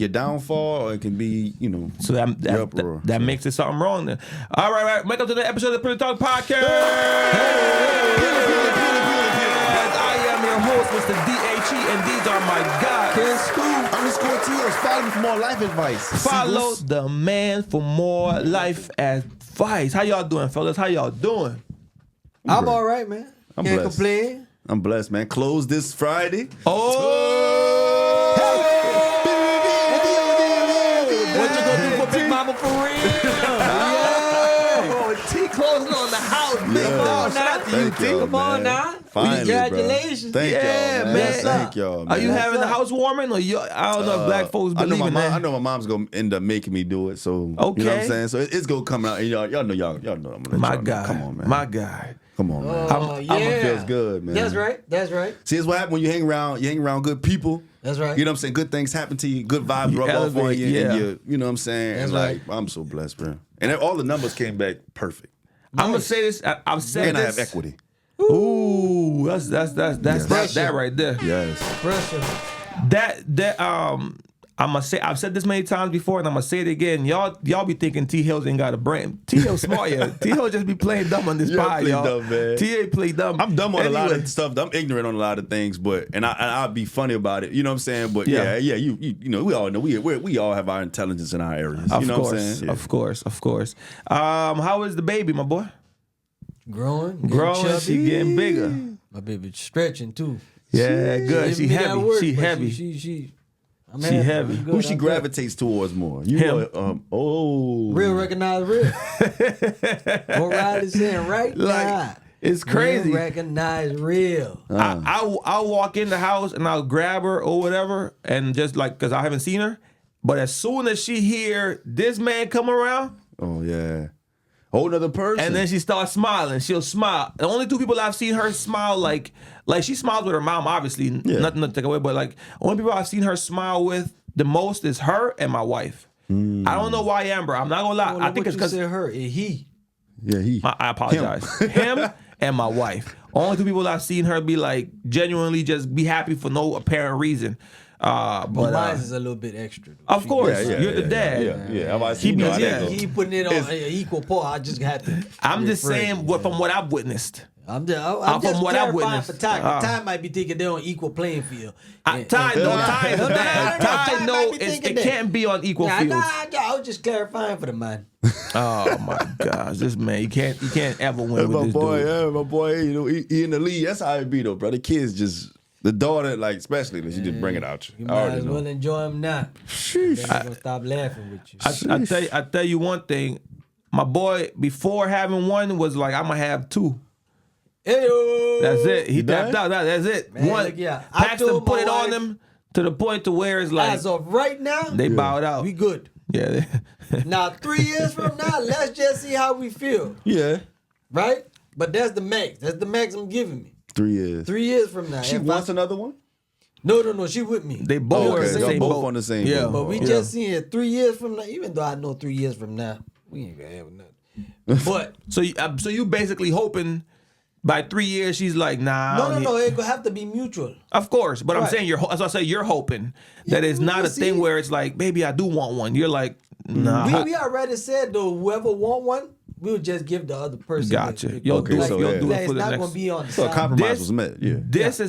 your downfall, or it can be, So that makes it something wrong then. All right. Welcome to the episode of the Pillow Talk Podcast. I am your host, Mr. DHE, and these are my guys. _TOs. Follow me for more life advice. Follow the man for more life advice. How y'all doing, fellas? How y'all doing? I'm all right, man. I'm Can't blessed. complain. I'm blessed, man. Close this Friday. What you gonna do for Big Mama for real? T closing on the house. Big Yes. Come on now. Thank y'all, Come on man. now. Finally, Congratulations. bro. Thank y'all, man. man. Thank y'all, man. Are you having the housewarming, or I don't know if black folks I know believe in I that? know my mom's gonna end up making me do it. So you know what Okay. I'm saying. So it's gonna come out. And y'all know I'm gonna let My y'all know. guy. Come on, man. My guy. Come on, man. Yeah. Feels good, man. That's right. See, it's what happens when you hang around good people. That's right. You know what I'm saying? Good things happen to you. Good vibes rub off on elevate, you. yeah. And you know what I'm saying? That's and like, I'm so blessed, bro. And all the numbers came back perfect. I'm gonna say this. I've said And this. I have equity. Ooh, that's that right there. Yes. Pressure. I'm gonna say I've said this many times before, and I'm gonna say it again. Y'all be thinking T Hills ain't got a brain. T Hills smart, yeah. T Hills just be playing dumb on this Yeah, I pod, play y'all. dumb, man. T play dumb. I'm dumb on a lot Anyway. of stuff. I'm ignorant on a lot of things, but I'll be funny about it. You know what I'm saying? But Yeah. you know, we all know we all have our intelligence in our areas. You know what I'm saying? Yeah. Of course. How is the baby, my boy? Growing. getting Growing, chubby. she getting bigger. My baby stretching too. Yeah, good. Giving She me that heavy. work, She but heavy. I'm She heavy. I'm good, Who she I'm good. gravitates towards more? You Him. Real recognize real. What Riley saying right Like, now. it's crazy. Real recognize real. I'll walk in the house and I'll grab her or whatever, and just like, because I haven't seen her. But as soon as she hear this man come around, Oh yeah. Whole nother person. and then she starts smiling, she'll smile. The only two people I've seen her smile like she smiles with her mom, obviously, nothing to take away. But like, only people I've seen her smile with the most is her and my wife. I don't know why, Amber. I'm not gonna lie. I think it's because her. He. yeah, I apologize. Him and my wife. Only two people I've seen her be like genuinely just be happy for no apparent reason. But Mine is a little bit extra. Though. of course, you're the dad. Yeah. I'm about to He say, be- no, I yeah. didn't go. He putting it on an equal part. I just had to. I'm just rephrase saying it. from what I've witnessed. I'm just from what I've clarifying witnessed. for Ty. Ty might be thinking they're on equal playing field. Ty is a dad. Ty know it can't be on equal fields. I was just clarifying for the man. Oh my gosh, this man, you can't ever win with my this boy, dude. my boy, you know, he in the league. That's how it be though, bro. The kids just, the daughter, like, especially, she just bring it out you. You I might already as know. well enjoy him now. Sheesh. They're gonna stop laughing with you. I tell you one thing. My boy, before having one, was like, I'm gonna have two. Hey-o. That's it. He done? tapped out. That's it. Man, One. look, yeah. I Paxton told put my it on wife- them to the point to where it's like As of right now, they bowed out. we good. Yeah. Now 3 years from now, let's just see how we feel, Yeah. right? But that's the max. That's the max I'm giving me. 3 years. 3 years from now. She If wants I- another one? No. She with me. They both Oh, were in okay. the Y'all same both boat. on the same Yeah. boat. But we Yeah. just seeing it 3 years from now. Even though I know 3 years from now, we ain't gonna have nothing. But So you basically hoping by 3 years she's like, nah. I don't need- no. It gonna have to be mutual. Of course, but I'm Right. saying as I say, you're hoping that it's not we'll a thing see. where it's like, baby, I do want one. You're like, nah. We already said though, whoever want one, we'll just give the other person. Gotcha. the- You'll Okay, do it. so You'll yeah. do Like, it for it's the not next. gonna be on the So a side. compromise This- was met. Yeah. This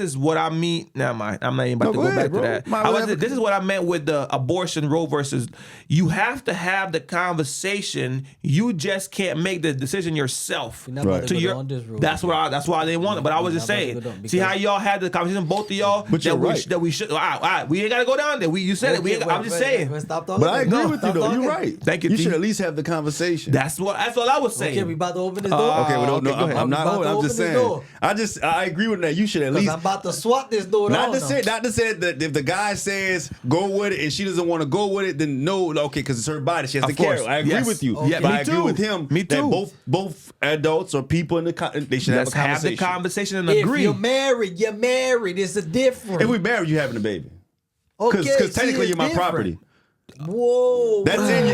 is what I mean. Never mind. I'm not even about No, to go go ahead, back bro. to that. Might well This is what I meant with the abortion Roe versus. You have to have the conversation. You just can't make the decision yourself. We're not about Right. to To go your, down this road. that's why I didn't want it. But I was just We're not about saying. to go down See how because- y'all had the conversation, both of y'all. But you're right. That we should. All right, we ain't gotta go down there. You said it. I'm just saying. Stop talking. But I agree No, with you stop though. talking. You're right. Thank you, You T. should at least have the conversation. That's all I was saying. Okay, we about to open this door. Okay, well, no, okay, go ahead. I'm not. I'm about to I'm open just this saying. door. I agree with that. You should at Because least. I'm about to swat this door Not down. to say that if the guy says go with it and she doesn't want to go with it, then no, okay, because it's her body. She has Of to carry course. it. I agree Yes. with you. Yeah, but me I agree too. with him. Me too. That both adults or people in they should Let's have a have the conversation. conversation and If agree. you're married, you're married. It's a different. If we married, you having a baby. Okay, Because see, technically it's you're my different. property. Whoa. That's in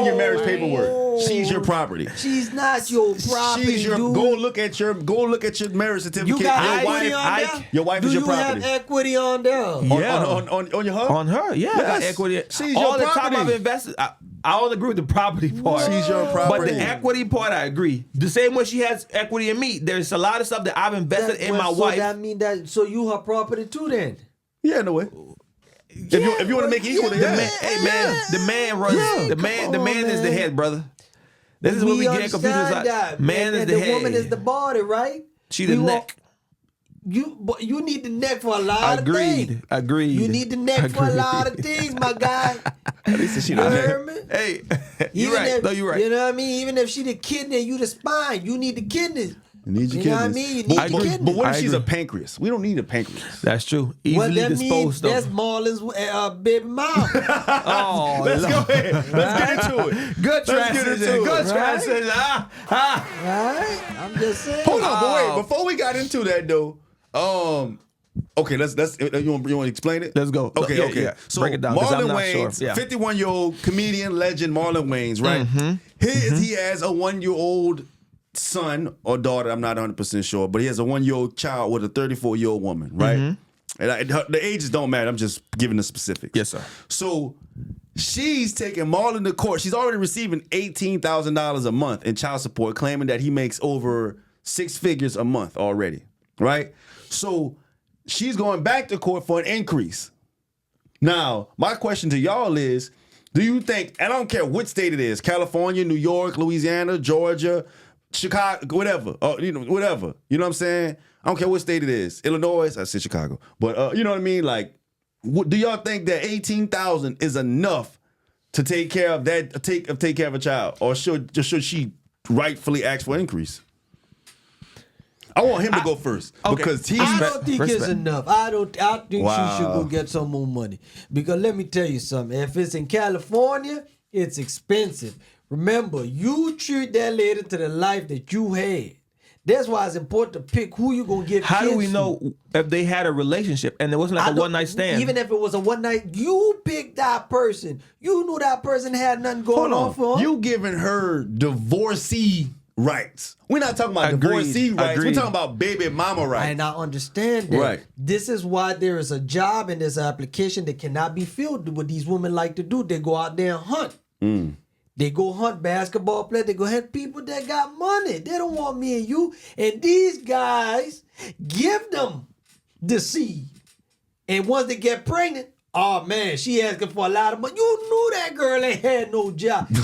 your marriage paperwork. She's your property. She's not your property, She's your. dude. Go look at your marriage certificate. You got your equity wife, on there? your wife Do is your you property. have equity on there? On your hub? On her, yeah, I got Yes. equity. She's all your the time property. I've invested, I don't agree with the property part. She's your But property. the equity part, I agree. The same way she has equity in me. There's a lot of stuff that I've invested in my so wife. that mean that so you her property too then? Yeah, no way. If you want to make it equal, then The yeah. man, hey man, the man runs. Yeah, the man, come the on, man is the man. head, brother. This is what we get confused. understand Like, that. man And is the the head. woman is the body, right? She the We want- neck. But you need the neck for a lot of things. Agreed. You need the neck for a lot of things, my guy. At least she You not heard me? Hey, you're Even right. if, No, you're right. You know what I mean? Even if she the kidney, you the spine. You need the kidneys. You need your You know what I kidneys. mean? You But- need but, the kidneys. but what if I she's a agree. pancreas? We don't need a pancreas. That's true. Well, Easily that means disposed that's of. Marlon's baby mom. Oh, Let's Lord. go ahead. Let's get into it. Good Let's get transition. into Good it. transition. Right? I'm just saying. Hold on, but Oh. wait. Before we got into that though, okay, let's you want to explain it? Let's go. Okay, Yeah, okay. yeah. So Break it down, 'cause I'm Marlon not Wayans, sure. Yeah. 51-year-old comedian legend Marlon Wayans, right? He has a 1-year-old son or daughter. I'm not 100% sure, but he has a 1-year-old child with a 34-year-old woman, right? And the ages don't matter. I'm just giving the specifics. Yes, sir. So she's taking Marlon to court. She's already receiving $18,000 a month in child support, claiming that he makes over 6 figures a month already, right? So she's going back to court for an increase. Now, my question to y'all is, do you think, and I don't care which state it is, California, New York, Louisiana, Georgia, Chicago, whatever, whatever. You know what I'm saying? I don't care what state it is. Illinois, I said Chicago. But you know what I mean? Like, do y'all think that 18,000 is enough to take care of that, take care of a child? Or should she rightfully ask for an increase? I want him to go first okay. because he's I don't think it's Respect. enough. I think Wow. she should go get some more money. Because let me tell you something. If it's in California, it's expensive. Remember, you treat that lady to the life that you had. That's why it's important to pick who you gonna give. How do kids we to. know if they had a relationship and it wasn't I like a don't- one night stand? Even if it was a one night, you picked that person. You knew that person had nothing going on for him. You giving her divorcee rights. We're not talking about Agreed. divorcee rights. Agreed. We're talking about baby mama rights. And I understand that. Right. This is why there is a job and there's an application that cannot be filled. What these women like to do, they go out there and hunt. They go hunt basketball players. They go hunt people that got money. They don't want me and you. And these guys give them the seed. And once they get pregnant, oh man, she asking for a lot of money. You knew that girl ain't had no job. You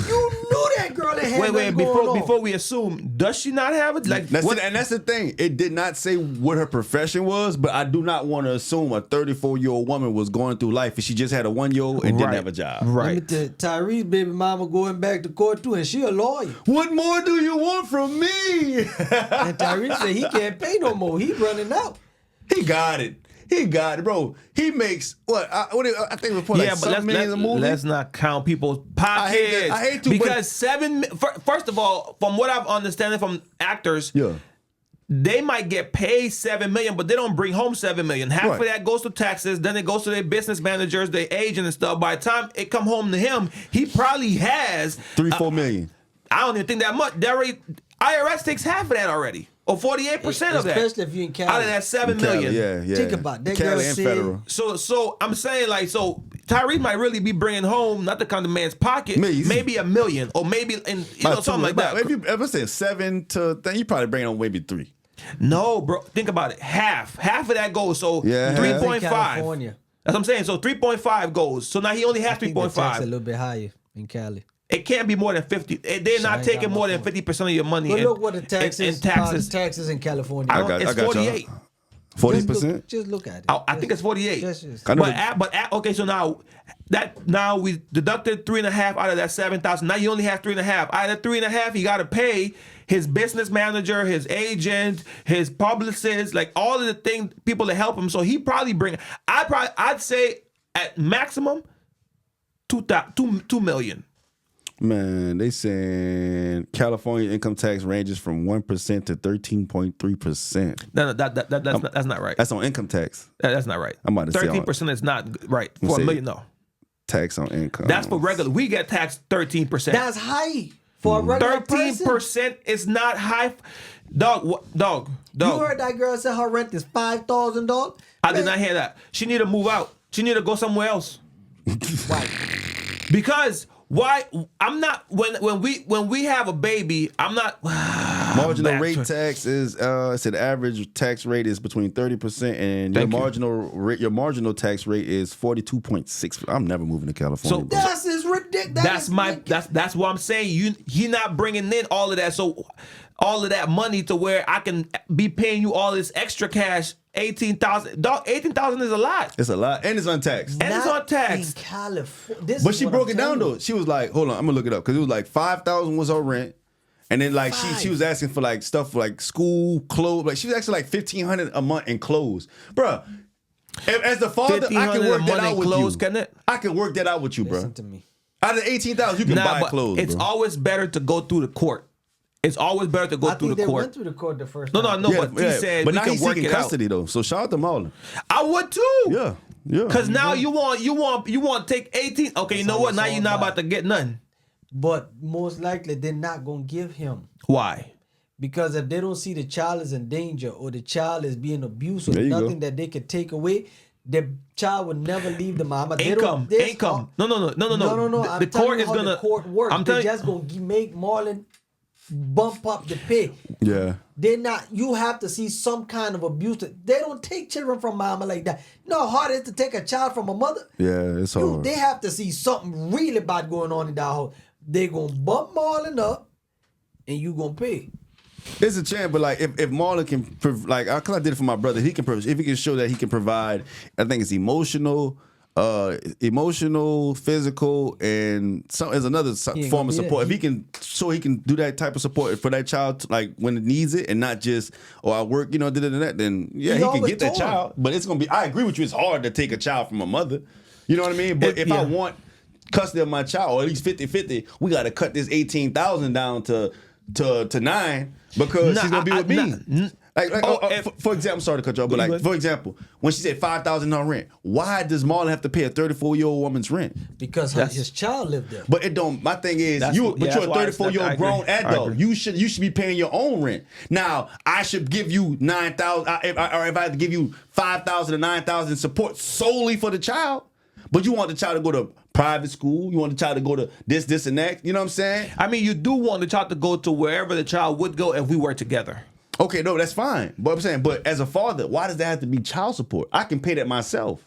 knew that girl ain't had wait, nothing going on. before we assume, does she not have it? Like, That's what? it, and that's the thing. It did not say what her profession was, but I do not want to assume a 34-year-old woman was going through life and she just had a 1-year-old and didn't Right. have a job. Let me Right. tell you, Tyrese baby mama going back to court too, and she a lawyer. What more do you want from me? And Tyrese said he can't pay no more. He running out. He got it. He got it, bro. He makes what? I think we put like Yeah, but $7 million a movie. let's not count people's pockets. I hate to, but- because first of all, from what I've understanding from actors, Yeah. they might get paid $7 million, but they don't bring home $7 million. Half Right. of that goes to taxes, then it goes to their business managers, their agent and stuff. By the time it come home to him, he probably has $3-4 million. I don't even think that much. IRS takes half of that already, or 48% of that. Especially if you in Cali. Out of that $7 million. Yeah. Think about it. That Cali girl and said- federal. So I'm saying like Tyrese might really be bringing home not to count the man's pocket, Millions. maybe $1 million or maybe something like that. If you ever say 7 to, then you probably bring on maybe 3. No, bro, think about it. Half of that goes. So Yeah. 3.5. California. That's what I'm saying. So 3.5 goes. So now he only has I think the tax a 3.5. little bit higher in Cali. It can't be more than 50. They're not ain't taking got more my than 50% of your money. But in- look what the taxes, in taxes. taxes in California. I got It's y'all. 48. 40%? Just look at it. I think it's 48. Just- I know Okay, so now we deducted 3.5 out of that 7,000. Now you only have 3.5. Out of that 3.5, you got to pay his business manager, his agent, his publicist, like all of the things, people to help him. So he probably I'd say at maximum $2 million. Man, they saying California income tax ranges from 1% to 13.3%. No, that's not right. That's on income tax. That's not right. I'm about to say 13% is not right for say- $1 million. No, Tax on income. that's for regular. We get taxed 13%. That's high For a regular person, 13% is not high. Dog. you heard that girl say her rent is $5,000. I did not hear that. She need to move out. She need to go somewhere else. Why? Because why? I'm not when we have a baby. I'm not. Marginal rate tax is it said the average tax rate is between 30% and your marginal tax rate is 42.6. I'm never moving to California. So bro. That's is ridiculous. That's what I'm saying. He not bringing in all of that. So all of that money to where I can be paying you all this extra cash. 18,000. Dog, 18,000 is a lot. It's a lot, and it's untaxed. And it's on tax. In California. But she broke it down though. She was like, "Hold on, I'm gonna look it up," because it was like 5,000 was her rent, and then like she was asking for like stuff for like school clothes. Like she was asking like 1,500 a month in clothes, bruh. As the father, I can work that out with clothes, you. can it? I can work that out with you, Listen bruh. to me. Out of 18,000, you can buy but clothes. it's bro. always better to go through the court. It's always better to go I through think the they court. went through the court the first No, time. but he said but we now can he's work seeking it custody out. though. So shout out to Marlon. I would too. Yeah. Cause now you want to take 18. Okay, you know all what? it's Now all you're not about. about to get none. But most likely they're not gonna give him. Why? Because if they don't see the child is in danger or the child is being abused or There you go. nothing that they can take away, the child will never leave the mama. They Income. don't- this- Income. No. No. The I'm telling court you is how gonna. the court works. I'm They're telling just gonna make Marlon bump up the pay. Yeah. They're not. You have to see some kind of abuse. They don't take children from mama like that. You know how hard it is to take a child from a mother. Yeah, it's hard. They have to see something really bad going on in that house. They're gonna bump Marlon up, and you gonna pay. It's a chance, but like if Marlon can, like, cause I did it for my brother, if he can show that he can provide, I think it's emotional, physical, and some is another ain't form of gonna be support. that. If he can show he can do that type of support for that child, like when it needs it, and not just I work, that, then yeah, He he can always get that told him. child. But it's gonna be. I agree with you. It's hard to take a child from a mother. You know what I mean? But if I Yeah. want custody of my child, or at least 50-50, we got to cut this 18,000 down to 9 because she's gonna be with me. For example, I'm sorry to cut you off, but like, for example, when she said 5,000 on rent, why does Marlon have to pay a 34-year-old woman's rent? Because his child lived there. But it don't. My thing is, That's you're why a I 34-year-old agree. grown I adult. agree. You should be paying your own rent. Now I should give you 9,000, or if I had to give you 5,000 to 9,000 support solely for the child. But you want the child to go to private school. You want the child to go to this, and that. You know what I'm saying? I mean, you do want the child to go to wherever the child would go if we were together. Okay, no, that's fine. But I'm saying, but as a father, why does that have to be child support? I can pay that myself,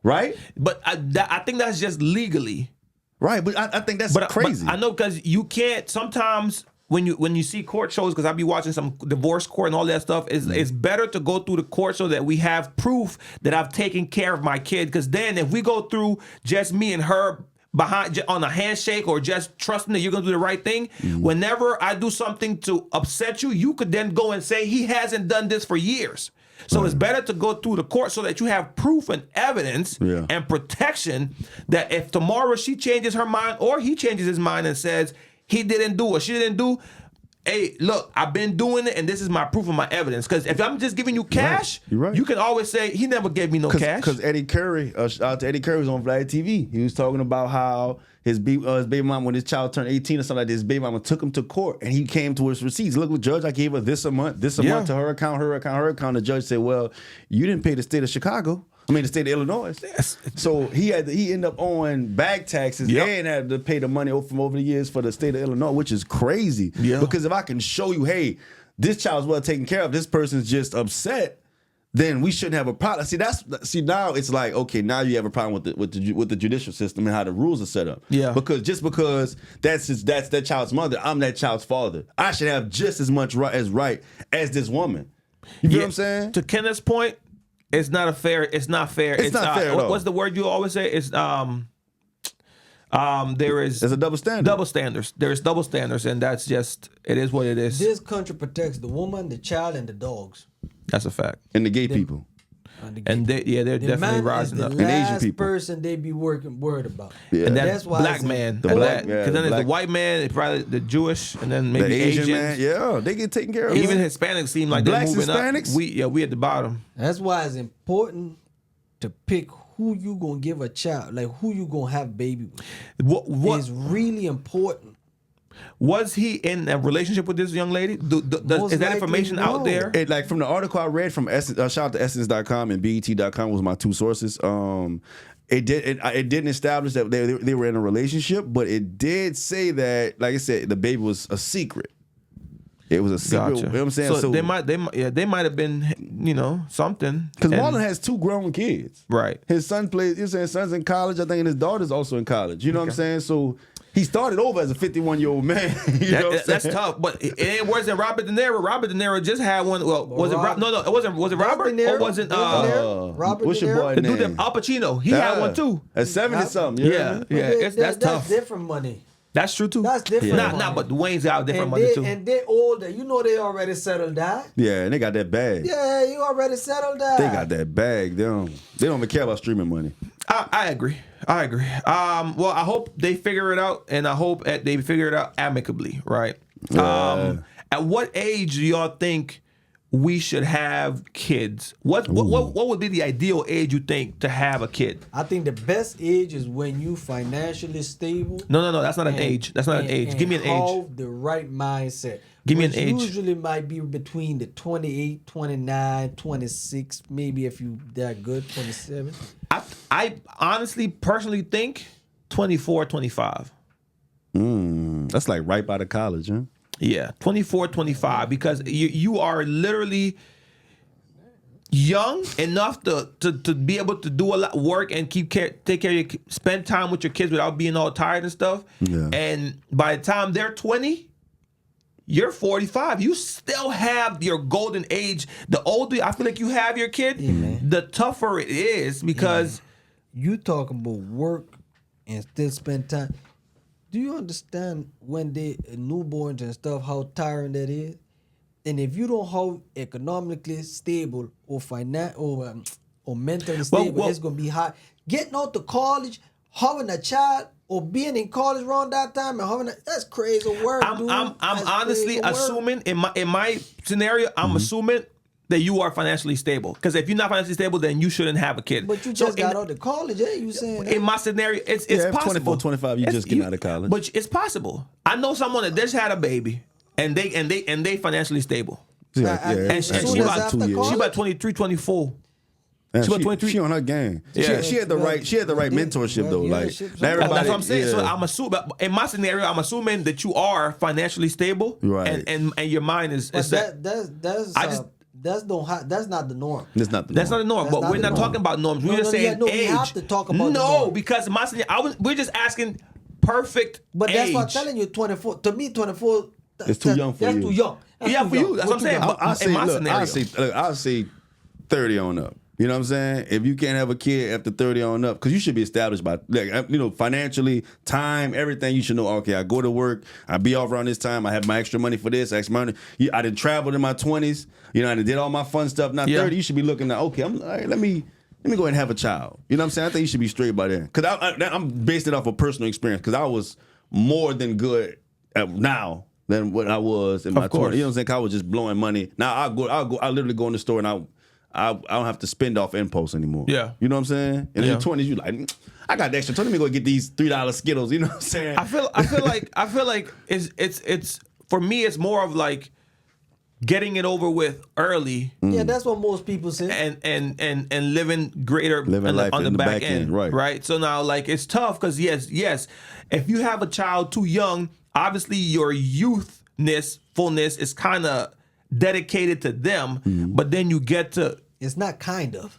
right? But I think that's just legally. Right, but I think that's But crazy. I know because you can't sometimes when you see court shows, because I be watching some divorce court and all that stuff, it's better to go through the court so that we have proof that I've taken care of my kid. Because then if we go through just me and her behind on a handshake or just trusting that you're gonna do the right thing, whenever I do something to upset you, you could then go and say he hasn't done this for years. So it's better to go through the court so that you have proof and evidence and protection that if tomorrow she changes her mind or he changes his mind and says he didn't do or she didn't do, hey, look, I've been doing it and this is my proof and my evidence. Because if I'm just giving you cash, You're right. you can always say he never gave me no cash. Because Eddie Curry, shout out to Eddie Curry, was on Vlad TV. He was talking about how his baby mom, when his child turned 18 or something like this, his baby mama took him to court and he came to his receipts. Look, judge, I gave her this a month to her account. The judge said, well, you didn't pay the state of Chicago. I mean, the state of Illinois. Yes. So he ended up owing bag taxes and had to pay the money from over the years for the state of Illinois, which is crazy. Yeah. Because if I can show you, hey, this child's well taken care of, this person's just upset, then we shouldn't have a problem. See, now it's like, okay, now you have a problem with the judicial system and how the rules are set up. Yeah. Because that's that child's mother, I'm that child's father. I should have just as much right as this woman. You feel what I'm saying? To Kenneth's point, it's not fair. It's not fair at all. What's the word you always say? It's there is There's a double standard. double standards. There's double standards, and that's just it is what it is. This country protects the woman, the child, and the dogs. That's a fact. And the gay people. And they're The definitely man rising is up. the And Asian last people. person they be worried about. Yeah. And That's why black it's man, the and black- because yeah, then there's black- the white man, probably the Jewish, and then maybe The Asian Asians. man, yeah, they get taken care of. Even Hispanics seem like they're Blacks, moving Hispanics? up. We at the bottom. That's why it's important to pick who you gonna give a child, like who you gonna have baby with. What It's really important. Was he in a relationship with this young lady? Most Is that likely information no. out there? It, like from the article I read from Essence, shout out to Essence.com and BET.com was my two sources. It didn't establish that they were in a relationship, but it did say that, like I said, the baby was a secret. It was a secret. Gotcha. You know what I'm saying? So they might have been, something. Because And- Marlon has two grown kids. Right. His son plays. You're saying son's in college, I think, and his daughter's also in college. You know what I'm saying? So he started over as a 51-year-old man. You know what I'm That's saying? tough, but it ain't worse than Robert De Niro. Robert De Niro just had one. Well, was it? No, it wasn't. Was it Robert? De Niro. Or was it? De Niro. Robert what's De your Niro. boy The name? dude that Al Pacino. He had one too. At 70 something. Yeah, But yeah. That's that's tough. different money. That's true too. That's different Nah, money. but Dwayne's got different And money too. they older. You know they already settled that. Yeah, and they got that bag. Yeah, you already settled that. They got that bag. They don't even care about streaming money. I agree. Well, I hope they figure it out, and I hope that they figure it out amicably, right? At what age do y'all think we should have kids? What would be the ideal age you think to have a kid? I think the best age is when you financially stable. No, that's not an and- age. That's not an and- age. and Give me an age. have the right mindset. Give me an Which age. Usually might be between the 28, 29, 26, maybe if you that good, 27. I honestly, personally think 24, 25. That's like right out of college, huh? Yeah, 24, 25, because you are literally young enough to be able to do a lot work and take care of your, spend time with your kids without being all tired and stuff. Yeah. And by the time they're 20, you're 45. You still have your golden age. The older I feel like you have your kid, the tougher it is because You talk about work and still spend time. Do you understand when they newborns and stuff how tiring that is? And if you don't have economically stable or or mentally stable, it's gonna be hard. Getting out to college, having a child, or being in college around that time and that's crazy work, dude. I'm That's honestly crazy work. assuming in my scenario, I'm assuming that you are financially stable. Because if you're not financially stable, then you shouldn't have a kid. But you So just got out of college, you saying that? in my scenario, it's Yeah, if possible. 24, 25, you just getting out of college. But it's possible. I know someone that just had a baby and they financially stable. Yeah, And And soon she as about after 2 years. college? She about 23, 24. And she about 23. She on her game. Yeah. She had the right mentorship though. Yeah, Like she- not That's That's everybody. what I'm saying. So yeah. I'm assuming in my scenario, I'm assuming that you are financially stable, Right. And your mind is But set. that's not the norm. That's not the That's not the norm, That's but not we're the not norm. talking about norms. We're No, just no, yeah, saying no, we age. have to talk about the no, norm. because my scenario, we're just asking perfect But age. that's what I'm telling you. 24. To me, 24. It's too young for that's you. Too young. That's Yeah, too for you. young. That's We're what I'm too saying. young. But in my scenario. I'll say 30 on up. You know what I'm saying? If you can't have a kid after 30 on up, because you should be established by, financially, time, everything. You should know, okay, I go to work, I be off around this time, I have my extra money for this, extra money. I done traveled in my 20s, I done did all my fun stuff. Now, Yeah. 30, you should be looking at, okay, all right, let me go ahead and have a child. You know what I'm saying? I think you should be straight by then. Because I'm based it off of personal experience, because I was more than good now than what I was in my 20s. You know what I'm saying? 'Cause I was just blowing money. Now I literally go in the store and I don't have to spend off impulse anymore. Yeah. You know what I'm saying? In Yeah. your 20s, you like, I got the extra. Let me go get these $3 Skittles. You know what I'm saying? I feel like it's for me. It's more of like getting it over with early Yeah, that's what most people say. and living greater Living life on the in the back back end, end, right. So now, like, it's tough because yes, if you have a child too young, obviously your fullness is kind of dedicated to them, but then you get to It's not kind of.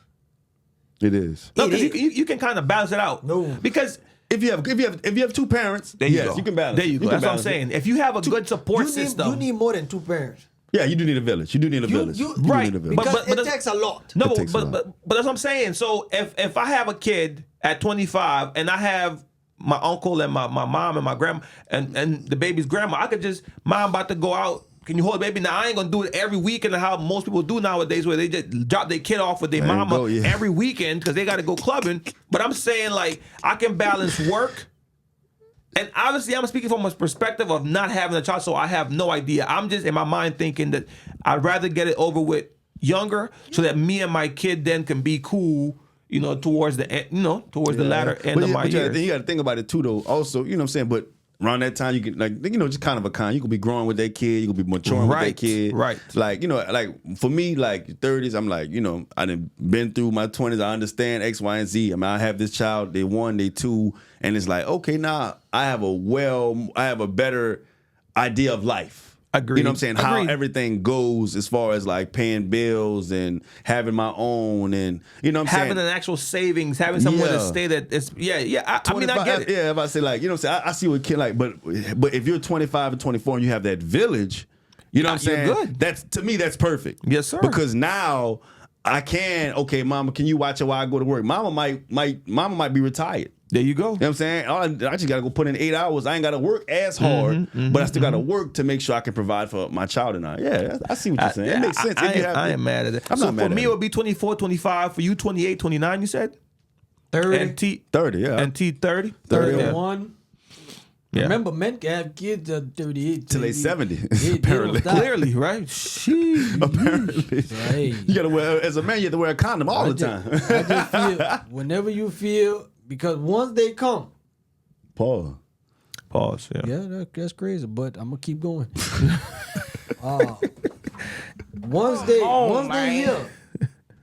It is. no, It because is. you can kind of balance it out. No. Because If you have two parents, there you yes, go. you can balance. There you go. can That's what I'm balance it. saying. If you have a good support system, You need more than two parents. Yeah, you do need a village. You do need a village. you- do right, need a village. but- Because it that's- takes a lot. No, It takes a but, lot. but that's what I'm saying. So if I have a kid at 25 and I have my uncle and my mom and my grandma and the baby's grandma, I could just, mom about to go out. Can you hold the baby? Now I ain't gonna do it every weekend how most people do nowadays, where they just drop their kid off with their There you mama go, yeah. every weekend because they got to go clubbing. But I'm saying, like, I can balance work. And obviously, I'm speaking from a perspective of not having a child, so I have no idea. I'm just in my mind thinking that I'd rather get it over with younger, so that me and my kid then can be cool, towards the end, towards the latter end But of yeah, my but years. you got to think about it too, though. Also, you know what I'm saying. But around that time, you can just kind of a con. You could be growing with that kid. You could be maturing with that kid. Right. Like, for me, like 30s, I'm like, I done been through my 20s. I understand X, Y, and Z. I mean, I have this child, day 1, day 2, and it's like, okay, now I have a better idea of life. Agreed. You know what I'm saying? How everything goes as far as like paying bills and having my own, and you know what I'm saying? Having an actual savings, having somewhere to stay that it's I mean, I get it. Yeah, if I say like, you know what I'm saying? I see what kid like, but if you're 25 and 24 and you have that village, you know what I'm saying? You're good. That's, to me, that's perfect. Yes, sir. Because now I can, okay, mama, can you watch it while I go to work? Mama might be retired. There you go. You know what I'm saying? I just got to go put in 8 hours. I ain't got to work as hard, but I still got to work to make sure I can provide for my child and I. Yeah, I see what you're saying. It makes sense. I ain't mad at it. I'm not mad at it. For me, it would be 24, 25. For you, 28, 29, you said? 30. And T 30, yeah. And T 30? 31. Yeah. Remember, men can have kids at 38. Till they 70, They apparently. don't stop. Clearly, right? Sheesh. Apparently. Right. You got to wear, as a man, you have to wear a condom all the time. I just feel, whenever you feel, because once they come, Paul. Pause, yeah, that's crazy, but I'm gonna keep going. Once they here,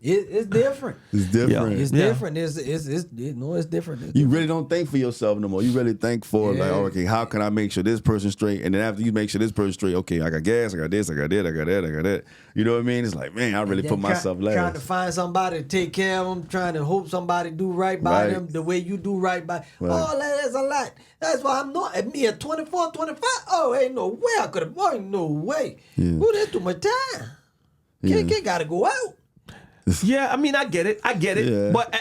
it's different. It's different. It's different. It's different. You really don't think for yourself no more. You really think for like, oh, okay, how can I make sure this person's straight? And then after you make sure this person's straight, okay, I got gas, I got this, I got that, I got that, I got that. You know what I mean? It's like, man, I really put myself last. Trying to find somebody to take care of them, trying to hope somebody do right by Right. them the way you do right by. Right. Oh, that's a lot. That's why I'm not at me at 24, 25. Oh, ain't no way I could have. Ain't no way. Yeah. Ooh, that's too much time. Kid gotta go out. Yeah, I mean, I get it. Yeah. But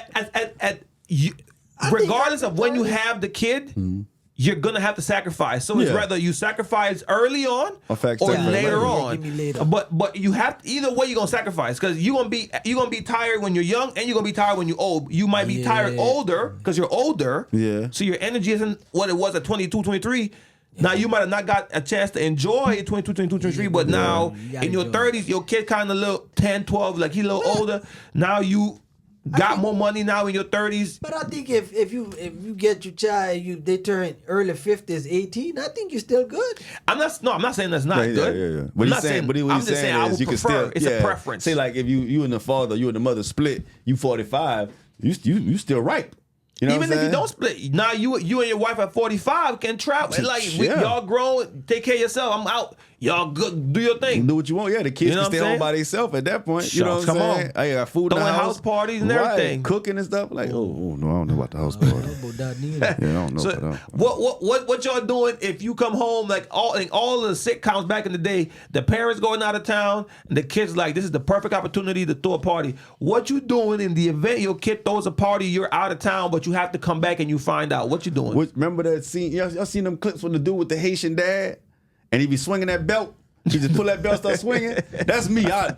regardless of when you have the kid, you're gonna have to sacrifice. So it's Yeah. rather you sacrifice early on Or fact or sacrifice later later. on. Give me later. But you have either way you're gonna sacrifice because you're gonna be tired when you're young and you're gonna be tired when you're old. You might be tired older because you're older. Yeah. So your energy isn't what it was at 22, 23. Now you might have not got a chance to enjoy 22, 22, 23, but now You gotta in your do it. 30s, your kid kind of little 10, 12, like he a little older. Now you got more money now in your 30s. But I think if you get your child, they turn early 50s, 18. I think you're still good. I'm not saying that's not Yeah, good. yeah. I'm What he's not saying, what I'm he's just saying I is would you can prefer. still, It's a preference. Say like if you and the father, you and the mother split, you 45, you still ripe. You know Even what if I'm you saying? don't split, now you and your wife at 45 can travel. Like Yeah. y'all grown, take care of yourself. I'm out. Y'all good, do your thing. Do what you want. Yeah, the kids You know can what stay I'm home by saying? themselves at that point. You know what I'm Come saying? on. I got food in the Throwing house. house parties and Right. everything. Cooking and stuff. Like, oh no, I don't know about the house party. About that neither. Yeah, I don't know So about that. what y'all doing if you come home like all of the sitcoms back in the day, the parents going out of town and the kids like this is the perfect opportunity to throw a party. What you doing in the event your kid throws a party, you're out of town, but you have to come back and you find out what you doing? Remember that scene? Y'all seen them clips with the dude with the Haitian dad, and he be swinging that belt. He just pull that belt, start swinging. That's me. I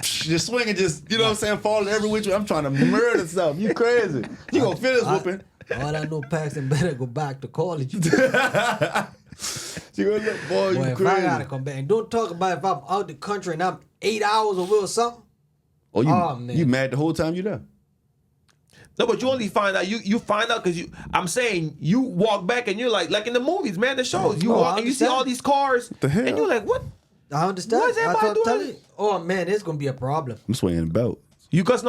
just swinging, just you know what I'm saying, falling every which way. I'm trying to murder stuff. You crazy? You gonna feel this whooping? All I know, Paxton better go back to college. You gonna look, boy, you Boy, if crazy? I gotta come back, and don't talk about if I'm out the country and I'm 8 hours away or something. Oh, man. you mad the whole time you there? No, but you only find out you find out because I'm saying you walk back and you're like in the movies, man, the shows. You Oh, walk I and you see understand. all these cars, the hell? and you're like, what? I understand. Why is everybody That's what I'm doing telling it? you. Oh man, it's gonna be a problem. I'm swinging the belt. You cussing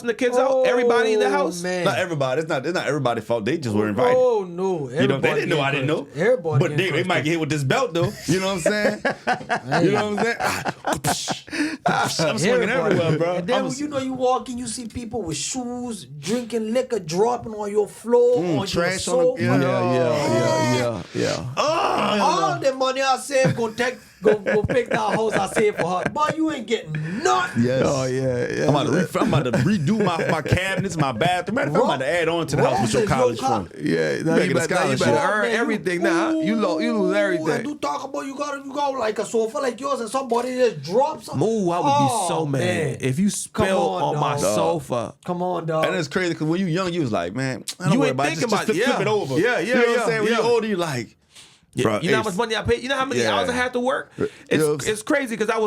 the kids out? Everybody in the house? Man. Not everybody. It's not everybody's fault. They just were invited. Oh no, You know, they didn't know I didn't know. Everybody, But they might get hit with this belt though. You know what I'm saying? You know what I'm saying? I'm swinging everywhere, bro. And then when you know you walk in, you see people with shoes, drinking liquor, dropping on your floor, on your trash on sofa. the- yeah. All the money I saved go pick that house I saved for her. But you ain't getting nothing. Yes. Oh yeah. I'm about to redo my cabinets, my bathroom. Matter of fact, I'm about to add on to the house with your college fund. Yeah, now better you get a better scholarship. earn everything now. You lose And everything. you talk about you got like a sofa like yours and somebody just drops something. Ooh, I would be so mad man. if you Come spill on, on my dog. sofa. Come on, dog. And it's crazy because when you young, you was like, man, I don't You worry ain't about it. thinking Just about it. flip it Yeah. over. Yeah, You know what I'm saying? When yeah. you're older, you're like, bro, You know how much money I paid? You know how many Yeah. hours I had to work? It's crazy because I've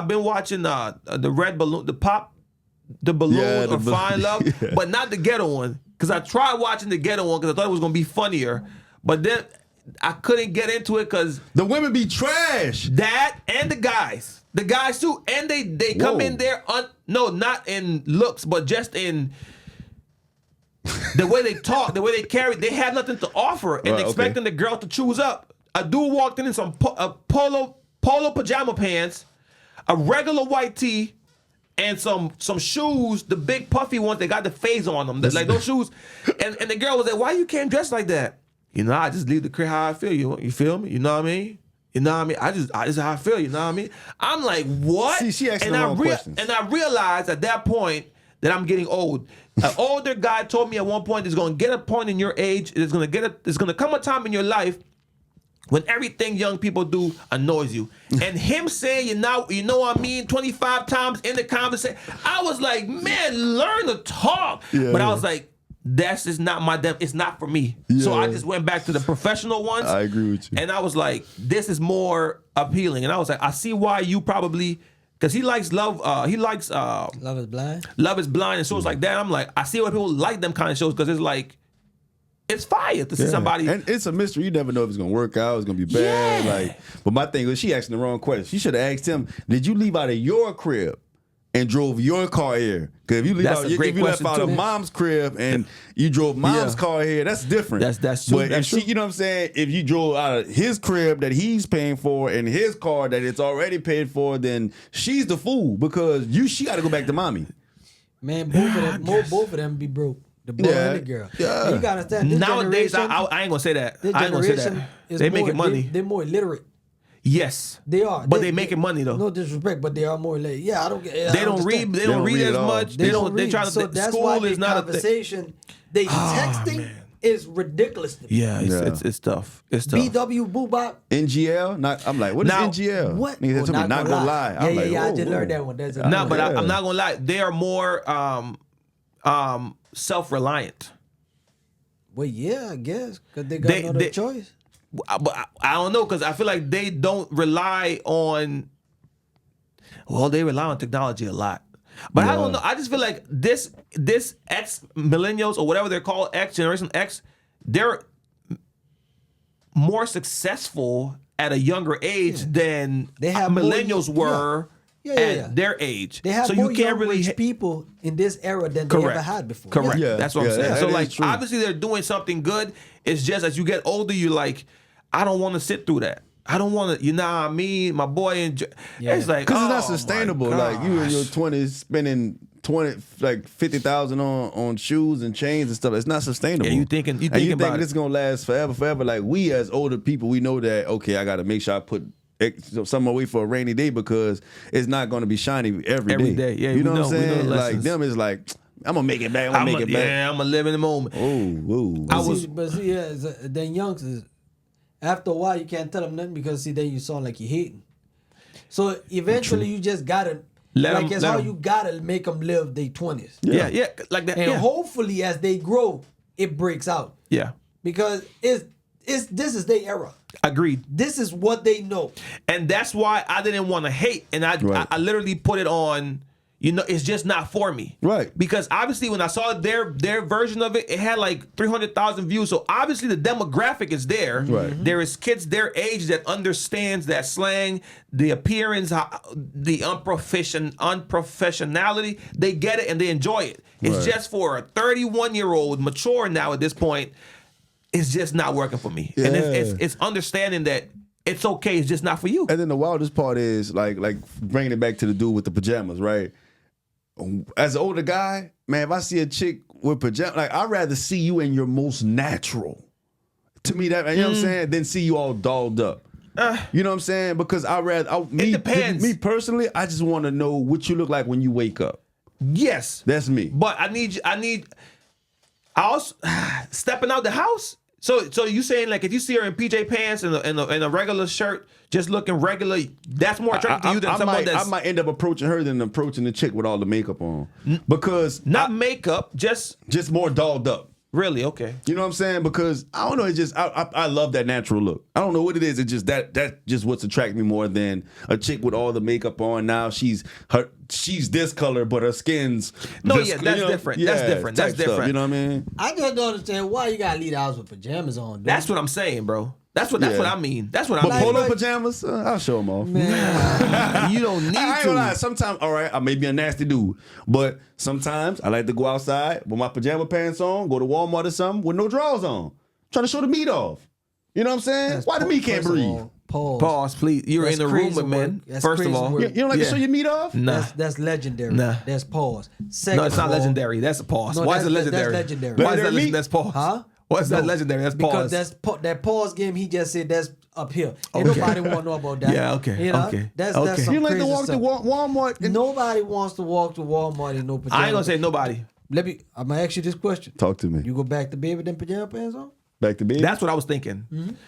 been watching the Red Balloon, the balloon Yeah, the or Fine Love, yeah. but not the ghetto one. Because I tried watching the ghetto one because I thought it was gonna be funnier. But then I couldn't get into it because The women be trash. that and the guys too, and they come Whoa. in there not in looks, but just in the way they talk, the way they carry. They have nothing to offer, and Right, okay. expecting the girl to choose up. A dude walked in some polo pajama pants, a regular white tee, and some shoes, the big puffy ones that got the phase on them, like those shoes. And the girl was like, "Why you can't dress like that?" You know, I just leave the crib how I feel. You feel me? You know what I mean? You know what I mean? I just how I feel. You know what I mean? I'm like, what? See, she asking and the I wrong questions. And I realized at that point that I'm getting old. An older guy told me at one point, there's gonna get a point in your age. There's gonna come a time in your life when everything young people do annoys you. And him saying, you know what I mean, 25 times in the conversation, I was like, man, learn to talk. Yeah. But I was like, that's just not it's not for me. So I just went back to the professional ones. I agree with you. And I was like, this is more appealing. And I was like, I see why you probably, because he likes love, Love is Blind. Love is Blind and shows like that. I'm like, I see why people like them kind of shows, because it's like, it's fire to see somebody. And it's a mystery. You never know if it's gonna work out. It's gonna be bad. Yeah. But my thing was, she asking the wrong question. She should have asked him, "Did you leave out of your crib and drove your car here?" Because if you leave That's out, a if great you left question, out of too. mom's crib and you drove mom's Yeah. car here, that's different. That's true. But That's if she, true. you know what I'm saying? If you drove out of his crib that he's paying for and his car that it's already paid for, then she's the fool because she got to go back to mommy. Man, both of them be broke. The boy Yeah. and the girl. Yeah. And you gotta understand this Nowadays, generation. I ain't gonna say that. This I ain't gonna say generation that. is They more, making money. They're more illiterate. Yes. They are. But they making money though. No disrespect, but they are more illiterate. Yeah, I don't get. They don't read. They don't read as at all. much. They don't. They read. try to. So that's why School the is not a thing. conversation. They texting man. is ridiculous to me. Yeah, Yeah. it's tough. It's tough. BW Boobop. NGL? I'm like, what is Now, NGL? What? Nigga Oh, told me not gonna lie. I'm like, I whoa, just whoa. learned that one. That's No, but Yeah. I'm not gonna lie. They are more self-reliant. Well, yeah, I guess because they got no other choice. But I don't know, because I feel like they don't rely on. Well, they rely on technology a lot, but I don't know. I just feel like this X millennials or whatever they're called, X Generation X, they're more successful at a younger age than They have more- millennials were Yeah, at their age. They have so more you can't young really rich people in this era than they ever had before. Correct. Yeah. That's what I'm Yeah, saying. that So is like, true. obviously they're doing something good. It's just as you get older, you're like, I don't want to sit through that. I don't want to. You know what I mean? My boy and it's like, Because it's oh not sustainable. my Like you in your gosh. 20s spending 50,000 on shoes and chains and stuff. It's not sustainable. Yeah, you thinking and you about think it. this is gonna last forever. Like we as older people, we know that okay, I got to make sure I put some away for a rainy day because it's not gonna be shiny every day. Yeah, you know we what I'm know the saying? Like lessons. them is like I'm gonna make it back. I'm gonna make it back. Yeah, I'm gonna live in the moment. Oh, I was- But see, yeah, then youngsters, after a while, you can't tell them nothing because see, then you sound like you're hating. So eventually, you just gotta it's how you gotta make them live their 20s. Yeah, like that. And Yeah. hopefully, as they grow, it breaks out Yeah, because this is their era. agreed. This is what they know. And that's why I didn't want to hate, and Right. I literally put it on. You know, it's just not for me. Right. Because obviously, when I saw their version of it, it had like 300,000 views. So obviously, the demographic is there. Right. There is kids their age that understands that slang, the appearance, the unprofessionality. They get it and they enjoy it. It's Right. just for a 31-year-old, mature now at this point. It's just not working for me. And Yeah. it's understanding that it's okay. It's just not for you. And then the wildest part is like bringing it back to the dude with the pajamas, right? As an older guy, man, if I see a chick with pajamas, like I'd rather see you in your most natural. To me, that you know what I'm saying, than see you all dolled up. You know what I'm saying? Because It depends. Me personally, I just want to know what you look like when you wake up. Yes. That's me. But I also stepping out the house. So you saying like if you see her in PJ pants and a regular shirt, just looking regular, that's more attractive to you than someone that's I might end up approaching her than approaching the chick with all the makeup on. Because not makeup, just more dolled up. really okay. You know what I'm saying? Because I don't know, it's just I love that natural look. I don't know what it is. It's just that just what's attracting me more than a chick with all the makeup on. Now she's this color, but her skin's No, this, yeah, that's different. That's different. type That's different. Stuff, you know what I mean? I just don't understand why you gotta leave the house with pajamas on. Dude. That's what I'm saying, bro. That's what I mean. That's what I But mean. polo pajamas, I'll show them off. Man, You don't need I ain't to. gonna lie. Sometimes, all right, I may be a nasty dude, but sometimes I like to go outside with my pajama pants on, go to Walmart or something with no drawers on, trying to show the meat off. You know what I'm saying? that's Why the meat can't first of breathe? all, Pause. Pause, please. You're That's in the room crazy with men. work. That's First of crazy all, work. You don't like Yeah. to show your meat off? Nah. That's legendary. Nah. That's pause. Second No, it's not of all, legendary. That's a pause. No, Why is it that's legendary? legendary. Why is that Legendary legendary? meat? That's pause. Huh? Why is that No, legendary? That's because pause. that pause game he just said that's up here. Ain't Okay. nobody want to know about that. Yeah, okay, You know? okay, That's okay. some You like to crazy walk stuff. to Walmart? And Nobody wants to walk to Walmart in no pajamas. I ain't gonna say nobody. I'm gonna ask you this question. Talk to me. You go back to bed with them pajama pants on? Back to bed? That's what I was thinking.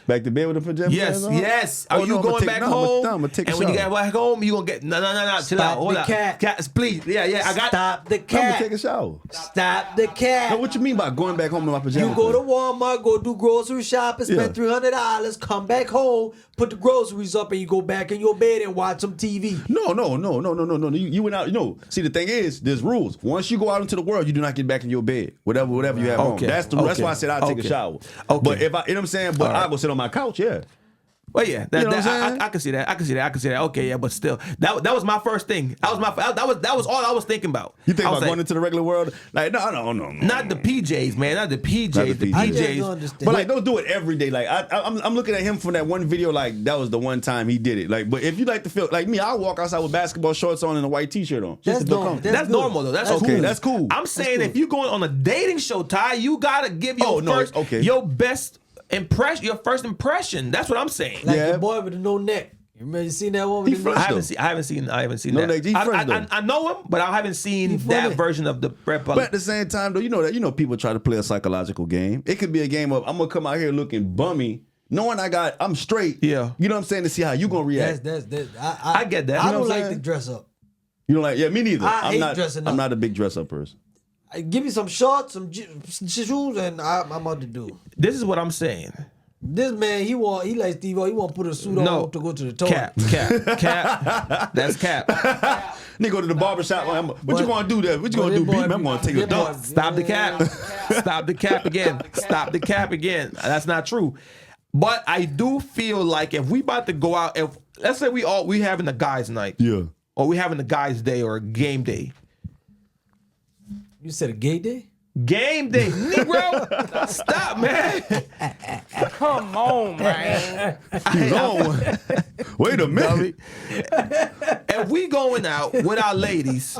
Back to bed with the pajama Yes, pants on? yes. Oh, Are you no, I'ma going take- back no, I'ma- home? no, I'ma take a and when you shower. get back home, you gonna get no. Chill Stop out. Hold the up. cat. Please. Yeah. I got. Stop the I'm gonna cat. take a shower. Stop the cat. Now, what you mean by going back home in my pajamas? You go to Walmart, go do grocery shopping, spend Yeah. $300, come back home, put the groceries up, and you go back in your bed and watch some TV. No. You went out. See, the thing is, there's rules. Once you go out into the world, you do not get back in your bed. Whatever you have Okay. on. That's the. That's Okay. why I said I'll take a Okay. shower. Okay. But if I, you know what I'm saying. But All right. I'll go sit on my couch. Yeah. Well, yeah, You know what I'm saying? I can see that. I can see that. Okay, yeah, but still, that was my first thing. That was all I was thinking about. You think I was about going into the regular world? Like no. not the PJs, man, not the PJs. Not the The PJs. I just PJs. don't understand. But like, don't do it every day. Like I'm looking at him from that one video. Like that was the one time he did it. Like, but if you like to feel like me, I'll walk outside with basketball shorts on and a white T-shirt on. That's to feel normal. comfortable. That's good. normal though. That's okay. cool. That's cool. I'm saying cool. if you going on a dating show, Ty, you gotta give your Oh, no, first, okay. your best impression, your first impression. That's what I'm saying. Like Yeah. the boy with the no neck. You remember you seen that one with He the no fresh. neck? I haven't seen No, that. Nick, he fresh, though. I know him, but I haven't seen He that funny. version of the Brett But Butler. at the same time, though, you know people try to play a psychological game. It could be a game of I'm gonna come out here looking bummy, knowing I'm straight. Yeah. You know what I'm saying, to see how you gonna react. That's I get that. I You know don't what I'm like to saying? dress up. You know, like me neither. I I'm hate not. dressing I'm up. not a big dress up person. Give me some shorts, some shoes, and I'm out to do. This is what I'm saying. This man, he like Steve O. He want to put a suit on to go to the toilet. Cap. That's cap. Nigga go to the barbershop. What But- you gonna do there? What you gonna but do, that beat boy me? I'm gonna take a that boy- dump. Stop the cap. Stop the cap again. Stop the cap again. That's not true. But I do feel like if we about to go out, if let's say we having a guys' night, Yeah. or we having a guys' day or a game day. You said a gay day? Game day, Negro. Stop, man. Come on, man. He's on one. Wait a minute. If we going out with our ladies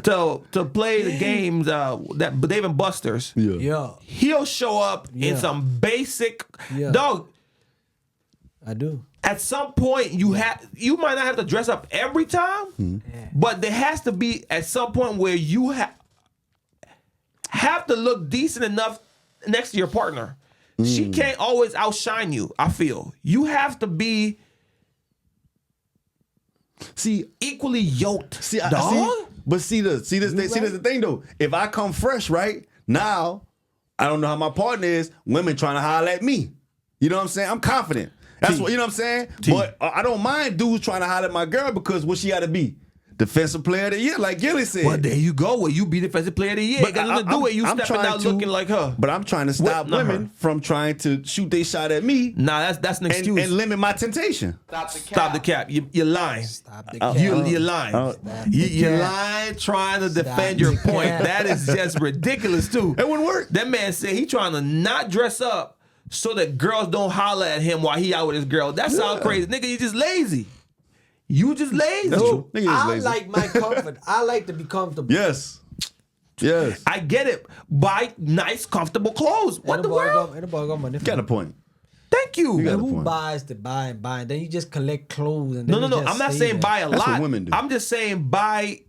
to play the games that Dave and Buster's, Yeah. Yeah, he'll show up in Yeah. some basic Yeah. dog. I do. At some point, you might not have to dress up every time, but there has to be at some point where you have to look decent enough next to your partner. She can't always outshine you. I feel you have to be See, equally yoked. See, dog. see this the thing though. If I come fresh, right now, I don't know how my partner is. Women trying to holler at me. You know what I'm saying? I'm confident. That's what you know what I'm saying. But I don't mind dudes trying to holler at my girl because what she got to be, defensive player of the year, like Gilly said. Well, there you go. Where you be defensive player of the year. It got nothing to do with you stepping trying out to- looking like her. But I'm trying to stop Not women her. from trying to shoot their shot at me Nah, that's an and, excuse. and limit my temptation. Stop the cap. You're lying. Stop the cap. You're lying. Stop You're the cap. lying trying to defend Stop your the point. cap. That is just ridiculous, too. It wouldn't work. That man said he trying to not dress up so that girls don't holler at him while he out with his girl. That sounds Yeah. crazy. Nigga, you just lazy. You just lazy. That's true. Nigga is I lazy. like my comfort. I like to be comfortable. Yes. Yes. I get it. Buy nice, comfortable clothes. What Ain't the world? nobody got money. Got a point. Thank you. You got a Who point. buys to buy and buy? Then you just collect clothes and No. then you just I'm not stay saying there. buy a That's lot. what women do. I'm just saying buy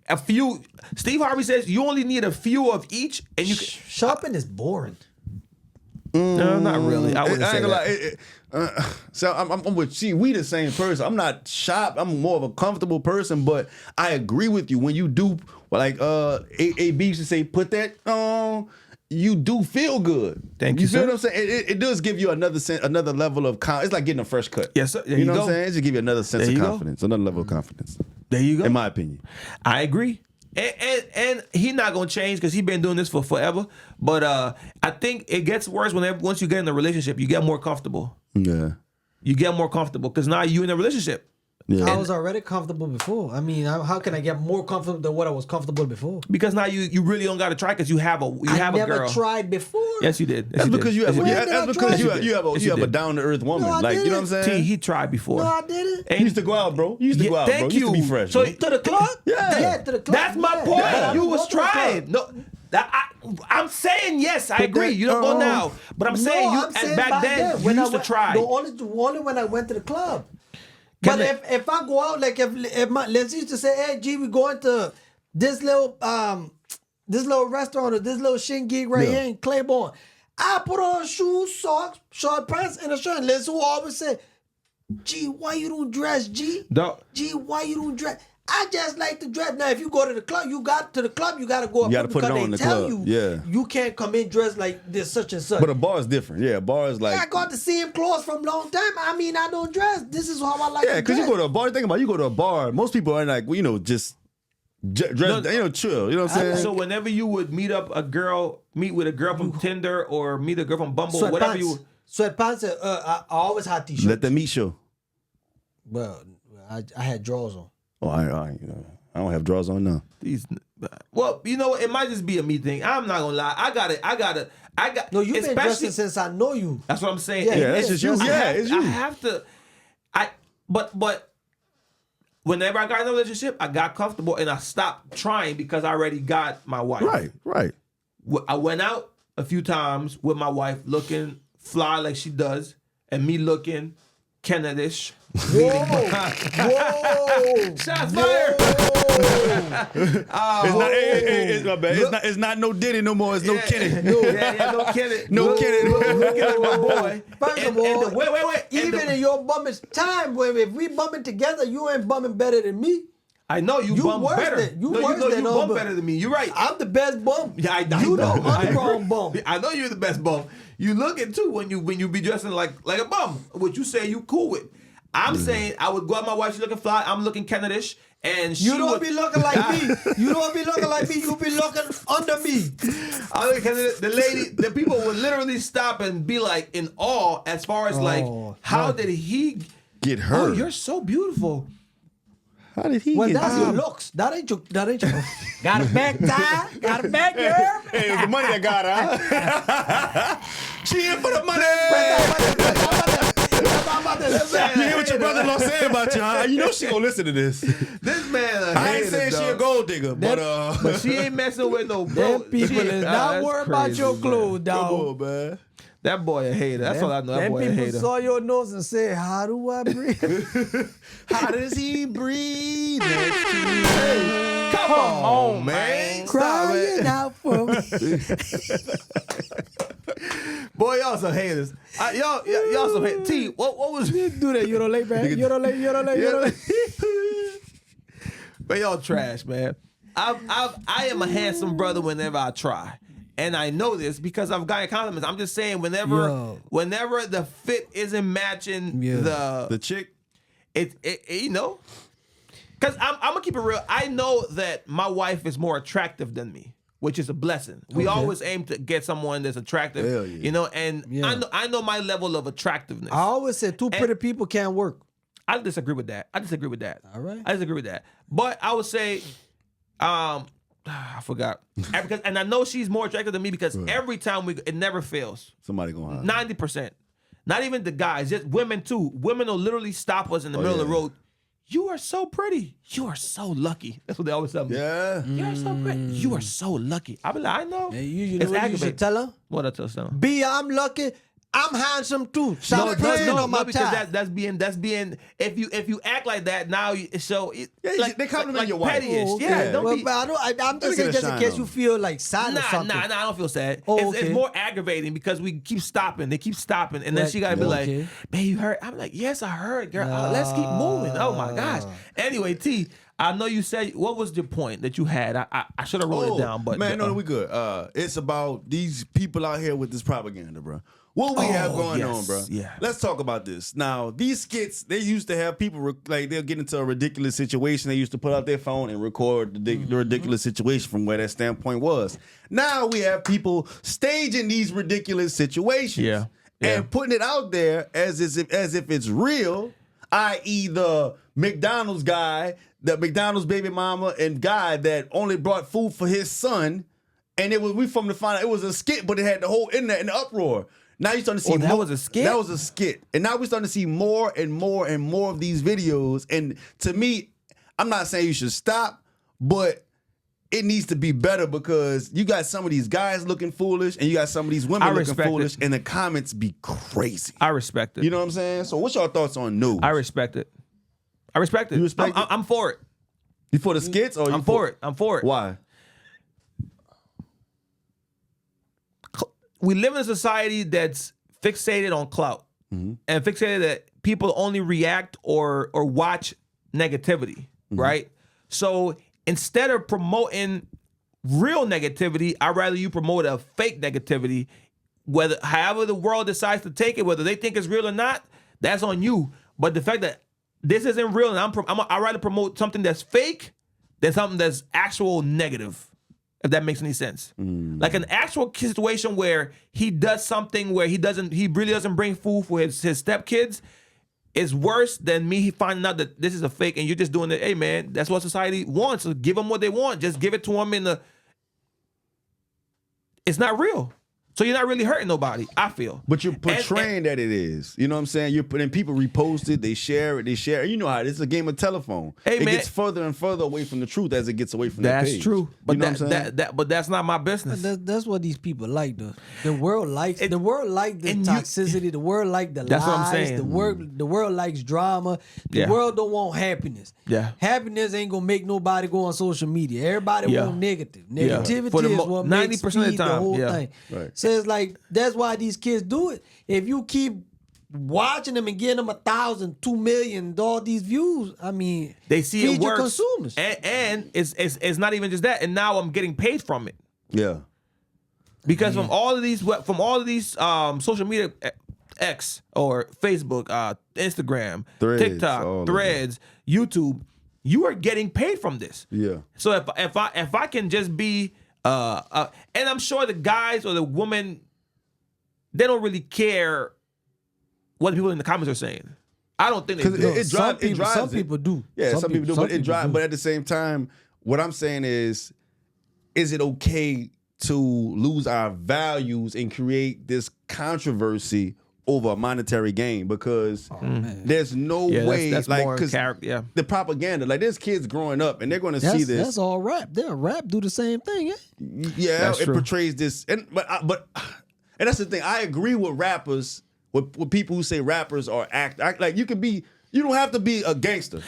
a few. Steve Harvey says you only need a few of each, and you can. Shopping is boring. No, not really. I wouldn't I say ain't gonna that. lie. So I'm with she. We the same person. I'm not sharp. I'm more of a comfortable person. But I agree with you when you do like AB used to say, put that on. You do feel good. Thank you. you, feel sir. what I'm saying? It does give you another level of confidence. It's like getting a fresh cut. Yes, sir. There you you know what go. I'm saying? It just give you another sense There of you go. confidence, another level of confidence. There you go. In my opinion. I agree. And he not gonna change because he been doing this for forever. But I think it gets worse once you get in a relationship, you get more comfortable. Yeah. You get more comfortable because now you in a relationship. Yeah. I was already comfortable before. I mean, how can I get more comfortable than what I was comfortable before? Because now you really don't got to try because you have a I a never girl. tried before. Yes, you did. Yes, That's you because did. you have Yes, When that's did I because try? you have Yes, you a did. down to earth woman. No, I like you know what I'm didn't. saying? He tried before. No, I didn't. You used to go out, bro. You used to go out, bro. Thank You used to you. be fresh. So bro. To the club? Yeah. to the club. That's my yeah. point. Yeah, You I was go to the club. trying. No, I'm saying yes. I agree. that- You don't go now, but I'm saying No, you. I'm saying Back then, you when used I to try. The only when I went to the club. Can But I- if I go out, like if my let's used to say, hey G, we going to this little restaurant or this little shin gig right Yeah. here in Claiborne. I put on shoes, socks, short pants, and a shirt. And let's who always say, G, why you don't dress, G? No. G, why you don't dress? I just like to dress. Now, if you go to the club, you got to go up. You gotta put it because on they in the tell club. you, Yeah. you can't come in dressed like this, such and such. But a bar is different. Yeah, a bar is like I got the same clothes from long time. I mean, I don't dress. This is how I like yeah, to because dress. you go to a bar. Think about it, you go to a bar. Most people are like just dress, No. chill. You know what I'm saying? So whenever you would meet with a girl from Tinder or meet a girl from Bumble, whatever you. Sweatpants. I always had t-shirts. Let the meat show. Well, I had drawers on. Oh, I don't have drawers on now. These, well, you know what? It might just be a me thing. I'm not gonna lie. I got. No, you've been especially- dressing since I know you. That's what I'm saying. Yeah, that's just you. I Yeah, have- it's you. I have to. But whenever I got in a relationship, I got comfortable and I stopped trying because I already got my wife. Right. I went out a few times with my wife, looking fly like she does, and me looking Kennedish. Whoa! Whoa! Shots fired. It's not. It's my bad. It's not no Diddy no more. It's no Kenny. No Kenny. No Kenny. Look at my boy. First of And all, the- wait. And Even in your bumming time, if we bumming together, you ain't bumming better than me. I know you bum worse better. than- you No, worse know than you all bum but- better than me. You're right. I'm the best bum. Yeah, I you know. know I'm the wrong bum. I know you're the best bum. You looking too when you be dressing like a bum, which you say you cool with. I'm saying I would go out my wife, she looking fly, I'm looking Kennedish, and she You don't would, be looking like me. You don't be looking like me. You be looking under me. I look at the people would literally stop and be like in awe as far as like, how did he Get her. Oh, you're so beautiful. How did he Well, get that's her? your looks. That ain't your. Got a back tie. Got a back girl. Hey, it was the money that got her. She in for the money. You hear what your brother-in-law saying about you, huh? You know she gonna listen to this. This man, I ain't saying she a gold digger, but but she ain't messing with no bro. Them people She- is Ah, not that's worried about crazy, your man. clothes, dog. come on, man. That boy a hater. That's all I know. That Them boy a people hater. saw your nose and said, "How do I breathe?" How does he breathe? Come on, man. Stop it. Crying out for me. Boy, y'all some haters. Y'all some haters. T, what was Do that. You don't like, man. You don't like. You don't like. You don't like. But y'all trash, man. I am a handsome brother whenever I try. And I know this because I've gotten compliments. I'm just saying whenever the fit isn't matching The chick? it you know. Cause I'm gonna keep it real. I know that my wife is more attractive than me, which is a blessing. We always aim to get someone that's attractive, Hell yeah. you know, and I know my level of attractiveness. I always said two pretty people can't work. I disagree with that. All right. I disagree with that. But I would say, I forgot. And I know she's more attractive than me because every time it never fails. Somebody gonna 90%. Not even the guys, just women too. Women will literally stop us in the middle of the road. You are so pretty. You are so lucky. That's what they always tell me. Yeah. You're so pretty. You are so lucky. I be like, I know. Hey, you It's know what you aggravating. should tell her? What I tell them? B, I'm lucky. I'm handsome too. Stop playing on my because tie. that's being if you act like that now They compliment your wife. petty-ish. Oh, okay. Yeah, don't Well, be. but I'm Let just me saying, get a just in shine case on. you feel like sad or something. Nah, I don't feel sad. Oh, It's okay. more aggravating because we keep stopping. They keep stopping, and then Right. she gotta be like, Okay. "Babe, you heard?" I'm like, "Yes, I heard, girl. Let's keep moving." Oh my gosh. Anyway, T, I know you said, what was the point that you had? I should have wrote it down, but man, no, we good. It's about these people out here with this propaganda, bro. What we have going on, bro. Yeah. Let's talk about this. Now, these skits, they used to have people like they'll get into a ridiculous situation. They used to put out their phone and record the ridiculous situation from where that standpoint was. Now we have people staging these ridiculous situations, Yeah. and putting it out there as if it's real. I.e., the McDonald's guy, the McDonald's baby mama and guy that only brought food for his son, and we from the find out it was a skit, but it had the whole internet in the uproar. Now you're starting to see that was a skit? That was a skit. And now we're starting to see more and more and more of these videos. And to me, I'm not saying you should stop, but it needs to be better because you got some of these guys looking foolish and you got some of these women looking foolish, and the comments be crazy. I respect it. You know what I'm saying? So what's your thoughts on news? I respect it. I respect it. You respect it? I'm for it. You for the skits or I'm for it. I'm for it. Why? We live in a society that's fixated on clout and fixated that people only react or watch negativity, right? So instead of promoting real negativity, I'd rather you promote a fake negativity. However the world decides to take it, whether they think it's real or not, that's on you. But the fact that this isn't real, and I'd rather promote something that's fake than something that's actual negative. If that makes any sense. Like an actual situation where he does something where he really doesn't bring food for his stepkids is worse than me finding out that this is a fake and you're just doing it. Hey man, that's what society wants. So give them what they want. Just give it to them it's not real. So you're not really hurting nobody, I feel. But you're portraying that it is. You know what I'm saying? You're putting people repost it, they share it. You know how it is. It's a game of telephone. Hey, it man. gets further and further away from the truth as it gets away from that page. That's true. But you know what I'm saying? but that's not my business. That's what these people like, though. The world likes the toxicity. The world like the That's lies. what I'm saying. The world likes drama. The world don't want happiness. Yeah. Happiness ain't gonna make nobody go on social media. Everybody want negative. Negativity For the is what 90% makes of the feed the time, whole yeah. thing. Right. So it's like that's why these kids do it. If you keep watching them and getting them 1,000, 2 million, all these views, I mean, They see feed it your works. consumers. And it's not even just that. And now I'm getting paid from it. Yeah. Because from all of these social media X or Facebook, Instagram, Threads, all TikTok, of Threads, YouTube, you are getting paid from this. Yeah. So if I can just be and I'm sure the guys or the women, they don't really care what the people in the comments are saying. I don't think they do. It drives some it. people do. Yeah, some people do, but it drives. do. But at the same time, what I'm saying is it okay to lose our values and create this controversy over a monetary gain? Because there's no way, that's like, more because character. Yeah. the propaganda, like, there's kids growing up and they're going to see this. That's all rap. Rap do the same thing, yeah. Yeah, That's it true. portrays this, and that's the thing. I agree with rappers, with people who say rappers are act like you don't have to be a gangster. Right.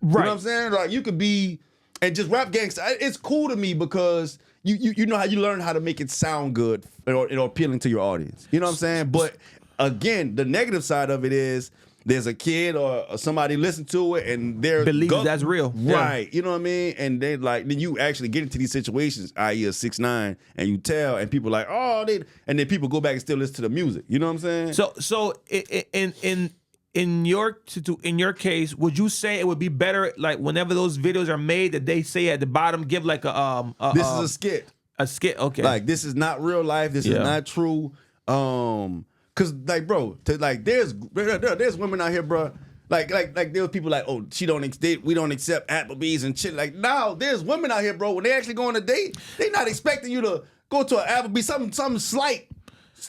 You know what I'm saying? Like you could be and just rap gangster. It's cool to me because you know how you learn how to make it sound good or appealing to your audience. You know what I'm saying? But again, the negative side of it is there's a kid or somebody listen to it and they're Believes that's real. Yeah. Right. You know what I mean? And they then you actually get into these situations, i.e. a 6ix9ine, and you tell, and people like, and then people go back and still listen to the music. You know what I'm saying? So in your case, would you say it would be better like whenever those videos are made that they say at the bottom give like a this is a skit. A skit, okay. Like this is not real life. This is not true. Cause like, bro, there's women out here, bro. Like there's people like, oh, we don't accept Applebee's and shit. Like now, there's women out here, bro. When they actually go on a date, they not expecting you to go to an Applebee's, something slight,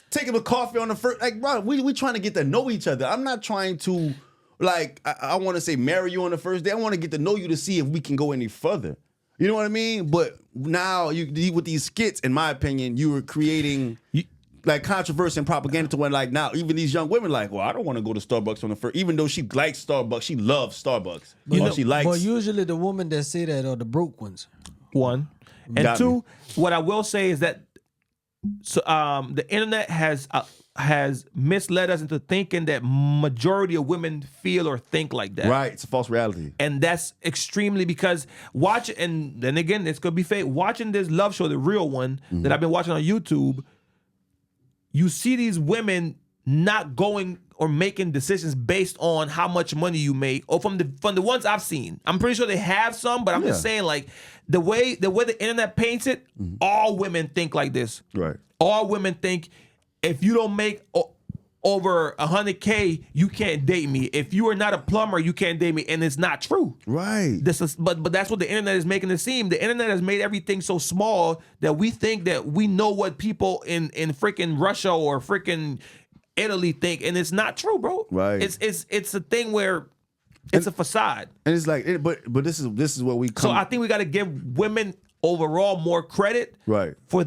taking a coffee on the first. Like, bro, we trying to get to know each other. I'm not trying to, like, I want to say marry you on the first day. I want to get to know you to see if we can go any further. You know what I mean? But now with these skits, in my opinion, you were creating like controversy and propaganda to when like now even these young women like, well, I don't want to go to Starbucks on the first, even though she likes Starbucks, she loves Starbucks. She likes. But usually the women that say that are the broke ones. One. And Got two, me. what I will say is that the internet has has misled us into thinking that majority of women feel or think like that. Right. It's a false reality. And that's extremely because and then again, this could be fake. Watching this love show, the real one that I've been watching on YouTube, you see these women not going or making decisions based on how much money you make, or from the ones I've seen. I'm pretty sure they have some, but I'm just saying, like, the way the internet paints it, all women think like this. Right. All women think if you don't make over $100K, you can't date me. If you are not a plumber, you can't date me, and it's not true. Right. But that's what the internet is making it seem. The internet has made everything so small that we think that we know what people in freaking Russia or freaking Italy think, and it's not true, bro. Right. It's a thing where it's a facade. And it's like, but this is what we come. So I think we got to give women overall more credit, right, for.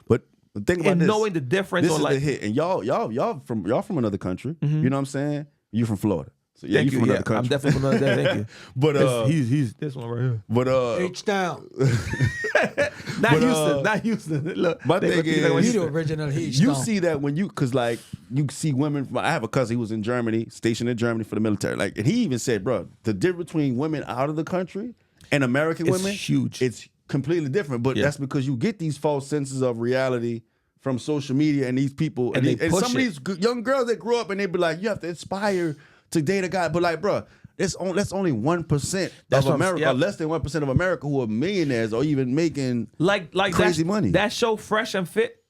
But think about and this. knowing the difference. This on is like, the hit, and y'all from another country. You know what I'm saying? You from Florida. So thank you you. from Yeah, another country. I'm definitely from another. Thank you. But he's this one right here. But H-Town. Not Houston. Not Houston. Look, my thing is, He the original you H-Town. see that when you, cause like you see women. I have a cousin. He was in Germany, stationed in Germany for the military. Like, and he even said, bro, the difference between women out of the country and American It's women, huge. It's completely different. But that's because you get these false senses of reality from social media and these people, And they push some of these young girls that grow up and they be like, you have to aspire to date a guy, but like, bro, that's only 1% of America, or less than 1% of America who are millionaires or even making like crazy money. That show Fresh and Fit.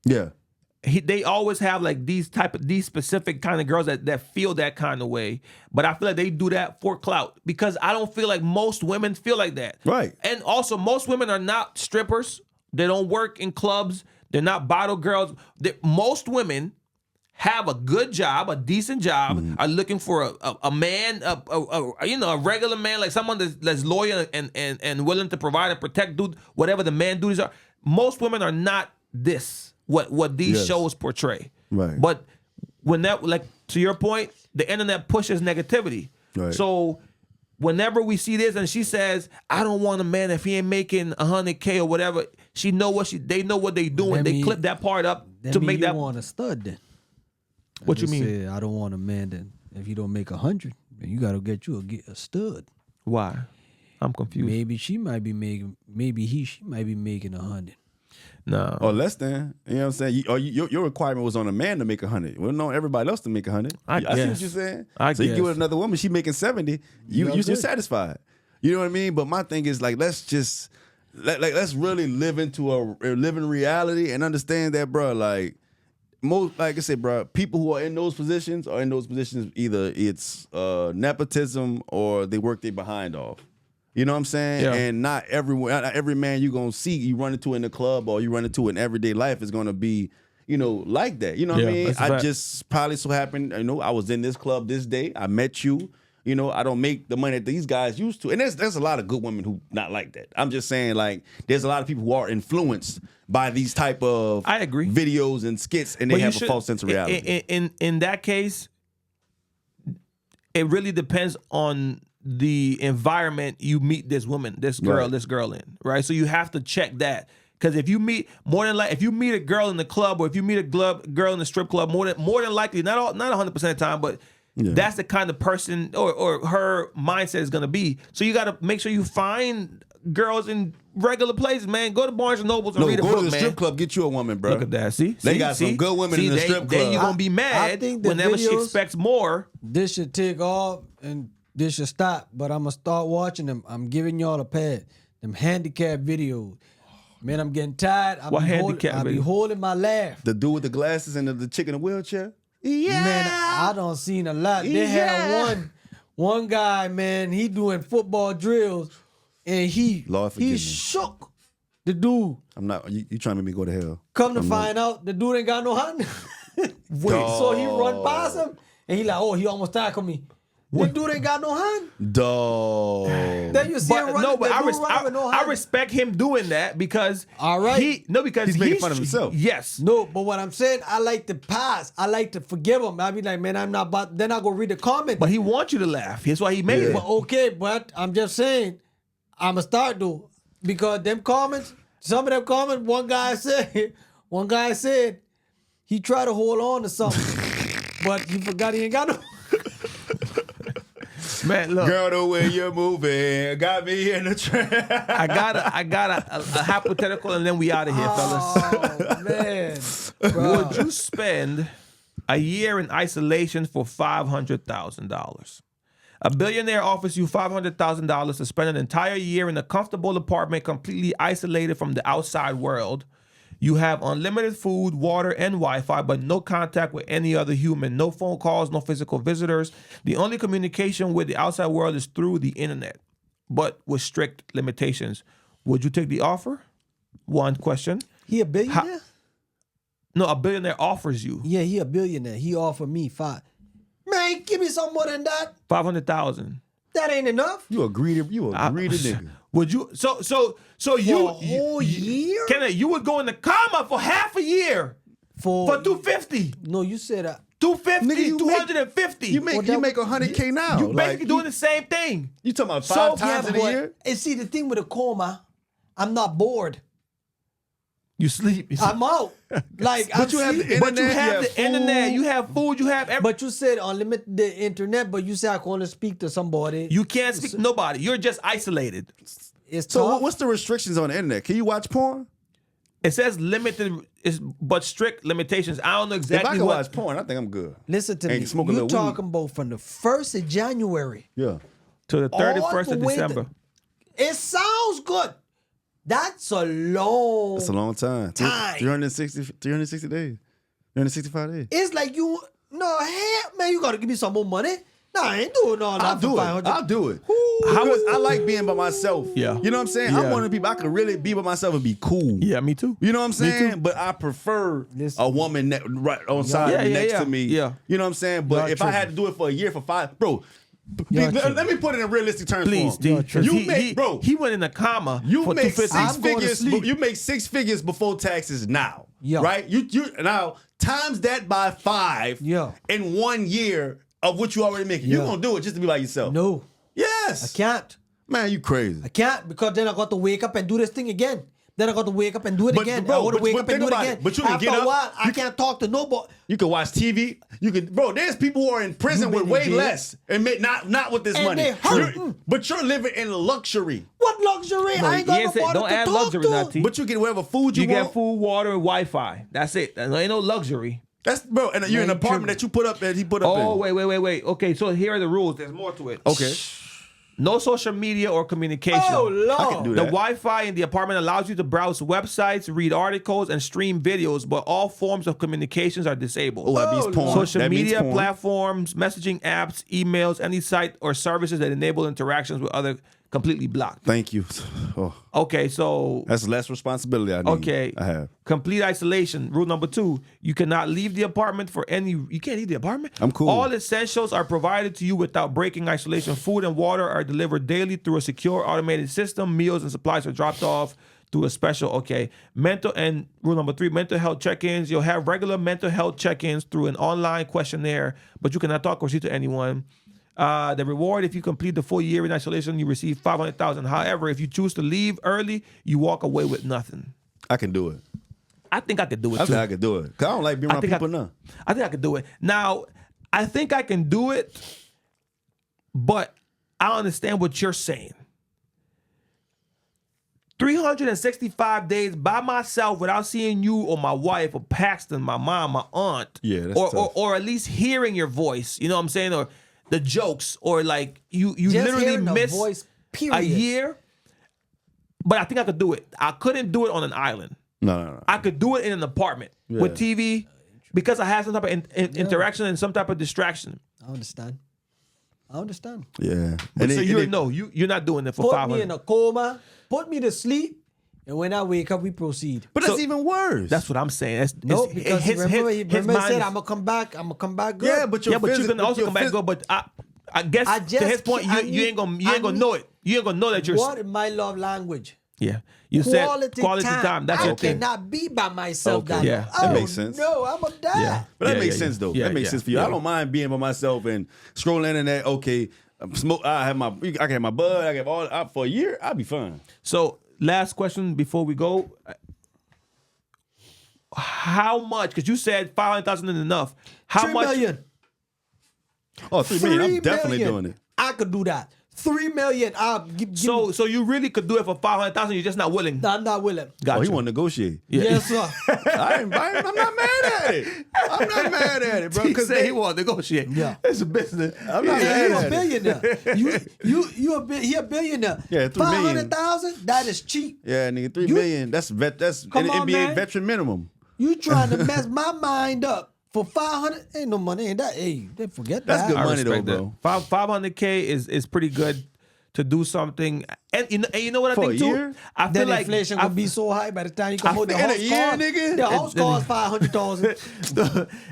Yeah. They always have like these specific kind of girls that feel that kind of way, but I feel like they do that for clout because I don't feel like most women feel like that. Right. And also, most women are not strippers. They don't work in clubs. They're not bottle girls. Most women have a good job, a decent job, are looking for a man, a regular man, like someone that's loyal and willing to provide and protect, whatever the man duties are. Most women are not this. What these shows portray. Right. But when that, like, to your point, the internet pushes negativity. Right. So whenever we see this and she says, I don't want a man if he ain't making $100K or whatever, they know what they doing. They clip that part up to make that. You want a stud then. What you mean? Said, I don't want a man that if you don't make 100, then you gotta get a stud. Why? I'm confused. Maybe she might be making. She might be making 100. No. Or less than. You know what I'm saying? Your requirement was on a man to make 100. Well, no, everybody else to make 100. I see what guess. you're saying? I so you guess. give it another woman, she making 70. You're satisfied. You know what I mean? But my thing is like, let's really live in reality and understand that, bro. Like I said, bro, people who are in those positions are in those positions. Either it's nepotism or they work their behind off. You know what I'm saying? Yeah. And not every man you gonna see, you run into in the club or you run into in everyday life is gonna be, like that. You know what I mean? that's a I fact. just probably so happened, I was in this club this day. I met you. I don't make the money that these guys used to. And there's a lot of good women who not like that. I'm just saying, like, there's a lot of people who are influenced by these type of I agree. videos and skits, and they have a false sense of reality. In that case, it really depends on the environment you meet this girl in, right? So you have to check that. Because if you meet if you meet a girl in the club or if you meet a girl in the strip club, more than likely, not 100% of the time, but that's the kind of person or her mindset is gonna be. So you gotta make sure you find girls in regular places, man. Go to Barnes and Nobles and read a book, go to the man. strip club, get you a woman, bro. Look at that. They got some good women in the strip Then club. you're gonna be I mad think the whenever she videos- expects more. This should take off and this should stop. But I'm gonna start watching them. I'm giving y'all a pad. Them handicap videos. Man, I'm getting tired. What handicap I be video? holding my laugh. The dude with the glasses and the chick in the wheelchair. Man, I don't seen a lot. They had one guy, man, he doing football drills and Lord forgive he me. shook the dude. I'm not. You trying to make me go to hell? Come to find out, the dude ain't got no hand. So he run past him and he like, oh, he almost tackled me. The dude ain't got no hand. Dog. Then you see him running. I respect him doing that because All right. He's making fun of himself. Yes. No, but what I'm saying, I like to pass. I like to forgive him. I be like, man, I'm not about. Then I go read the comment. But he wants you to laugh. That's why he made it. But okay, but I'm just saying, I'ma start though, because them comments, some of them comments, one guy said, He tried to hold on to something, but he forgot he ain't got no. Man, look, Girl, the way you're moving got me in the trap. I got a hypothetical, and then we out of here, fellas. Oh man, Would you spend a year in isolation for $500,000? A billionaire offers you $500,000 to spend an entire year in a comfortable apartment, completely isolated from the outside world. You have unlimited food, water, and Wi-Fi, but no contact with any other human. No phone calls, no physical visitors. The only communication with the outside world is through the internet, but with strict limitations. Would you take the offer? One question. he a billionaire? No, a billionaire offers you Yeah, he a billionaire. He offered me 5. Man, give me some more than that. $500,000. That ain't enough. You a greedy nigga. Would you? So For you a whole year? Kenneth, you would go in the coma for half a year for $250. No, you said $250, Nigga, you make- $250. You make Well, that- $100K now. You Like, basically doing the same thing. You talking about So- five Yeah, times in a year? And see, the thing with a coma, I'm not bored. You sleep. I'm out. Like, But you have the sleeping. But you internet, have you the have internet, food. you have food, you have everything. But you said unlimited the internet, but you said I can only speak to somebody. You can't speak to nobody. You're just isolated. It's So tough. what's the restrictions on the internet? Can you watch porn? It says limited, but strict limitations. I don't know If I exactly can what. watch porn, I think I'm good. Listen to And me. smoke a You little weed. talking about from the 1st of January. Yeah. To the 31st all of the way to- December. It sounds good. That's a long. That's a long time. Time. 360 days. 365 days. It's like you. No, hell, man, you gotta give me some more money. No, I ain't doing all that I'll for do it. 500. I'll do it. How Because was- I like being by myself. Yeah. You know what I'm saying? Yeah. I'm one of the people I can really be by myself and be cool. Yeah, me too. You know what I'm saying? too. But I prefer Listen. a woman right on side Yeah, of me yeah, next yeah. to me. Yeah. You know what I'm saying? But Y'all if I had to do it for a year for 5, bro, Y'all let me put it in realistic terms. Please, for D. him. 'cause You make, bro. He went in a comma You for make $250. six I'm going to figures. sleep. You make 6 figures before taxes now, Yeah. right? You now times that by 5 Yeah. in 1 year of what you already making. Yeah. You're gonna do it just to be by yourself. No, Yes. I can't. Man, you crazy. I can't because then I got to wake up and do this thing again. Then I got to wake up and do it But, again. bro, I got to but- wake but up and think do it about again. it. But you can After get a up- while, I can't talk to nobody. You can watch TV. You can, bro. There's people who are in prison You with been way in jail? less and not with this And money. they hurt. But you're living in luxury. What luxury? I ain't got Yes, nobody don't to add talk luxury to. now, T. But you get whatever food you, You want. get food, water, and Wi-Fi. That's it. There ain't no luxury. That's bro. And you're in an Man, apartment true. that you put up that he put up in. Oh, wait. Okay, so here are the rules. There's more to it. Okay. No social media or communication. Oh I can do Lord. The that. Wi-Fi in the apartment allows you to browse websites, read articles, and stream videos, but all forms of communications are disabled. Oh, that means porn. Social That means media porn. platforms, messaging apps, emails, any site or services that enable interactions with other completely blocked. Thank you. Oh, Okay, so that's less responsibility I need. okay, I have. complete isolation. Rule number 2: you cannot leave the apartment for any. You can't leave the apartment. I'm cool. All essentials are provided to you without breaking isolation. Food and water are delivered daily through a secure automated system. Meals and supplies are dropped off through a special. Okay, rule number 3: mental health check-ins. You'll have regular mental health check-ins through an online questionnaire, but you cannot talk or see to anyone. The reward, if you complete the full year in isolation, you receive $500,000. However, if you choose to leave early, you walk away with nothing. I can do it. I think I could do it I too. think I could do it. Cause I don't like being around people now. I think I could do it. Now, I think I can do it, but I understand what you're saying. 365 days by myself without seeing you or my wife or Paxton, my mom, my aunt. Yeah, that's tough. or at least hearing your voice. You know what I'm saying? Or the jokes, or like you Just literally hearing the miss voice, period. a year. But I think I could do it. I couldn't do it on an island. No. I could do it in an apartment with TV because I have some type of interaction and some type of distraction. I understand. Yeah. But so you're not doing it for Put 500. me in a coma. Put me to sleep. And when I wake up, we proceed. But that's even worse. That's what I'm saying. No, because remember he said, mind I'm going to come back. I'm going to come back good. yeah, but yeah, but you can also come back good. But I guess I to just his point, can't- you ain't gonna know it. You ain't gonna know that you're. What is my love language? Yeah, you said quality time. That's I your thing. cannot be by myself. Okay. That Yeah. oh, That makes sense. No, I'm going to die. Yeah. But that Yeah, makes yeah, sense yeah. though. Yeah, That makes yeah, sense for you. yeah. I don't mind being by myself and scrolling internet. Okay, I can have my bud. I can have all for a year. I'll be fine. So last question before we go. how much? Because you said 500,000 isn't enough. How 3 much? million. Oh, 3 million. I'm 3 definitely million. doing it. I could do that. 3 million. I'll give So you really could do it for 500,000. You're just not willing. I'm not willing. Gotcha. Oh, he want to negotiate. Yes, sir. I'm not mad at it. I'm not mad at it, bro. He Because said he want to negotiate. Yeah. It's a business. I'm not And mad you a at it. billionaire. He a billionaire. Yeah, 3 million. 500,000. That is cheap. Yeah, nigga, 3 million. That's Come on, NBA man. veteran minimum. You trying to mess my mind up for 500? Ain't no money. Ain't that? Hey, they forget That's that. good I money though, respect bro. that. 500K is pretty good to do something. And you know what I For think a too? year? I feel Then like inflation gonna be so high by the time you come out the in a house year, cost. nigga? The house cost 500,000.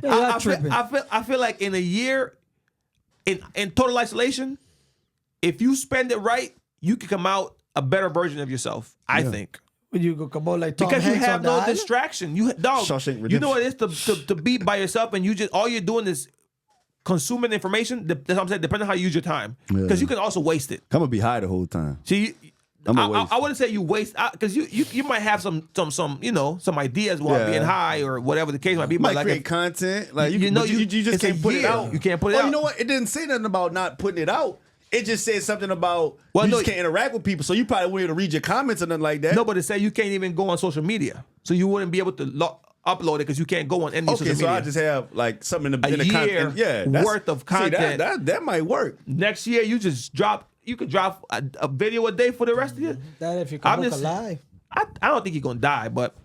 I tripping. feel like in a year, in total isolation, if you spend it right, you can come out a better version of yourself. I think. You go come out like Tom Because you Hanks have on the no island? distraction. You Shawshank you know what it is to be by yourself and you just all you're doing is consuming information. That's what I'm saying. Depending on how you use your time, because you can also waste it. I'm gonna be high the whole time. See, I'm a waste. I wouldn't say you waste because you might have some ideas while Yeah. being high or whatever the case might be. You But might like create if- content. Like you know, you just it's a can't put it year. out. You can't put it Oh, out. you know what? It didn't say nothing about not putting it out. It just said something about Well, you no, just can't interact with people. So you probably wouldn't able to read your comments or nothing like that. no, but it said you can't even go on social media, so you wouldn't be able to upload it because you can't go on any Okay, social so media. I just have like something in the year content. Yeah, that's- worth of see, content. that might work. Next year, you could drop a video a day for the rest of the year. That if you I'm come just- alive. I don't think you're gonna die, but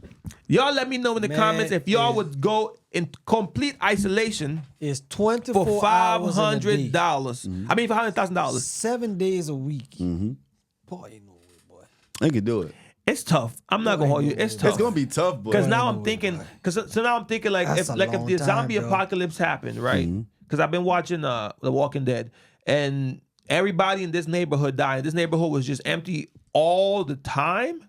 y'all let me know in the Man, comments if y'all yeah. would go in complete isolation It's 24 for hours in a day. $500. I mean, for $100,000. 7 days a week. Boy, ain't no way, boy. They can do it. It's tough. I'm not gonna hold you. It's tough. It's gonna be tough, but Because now I'm thinking. So now I'm thinking like That's if a like if long the time, zombie bro. apocalypse happened, right? Because I've been watching The Walking Dead, and everybody in this neighborhood died. This neighborhood was just empty all the time.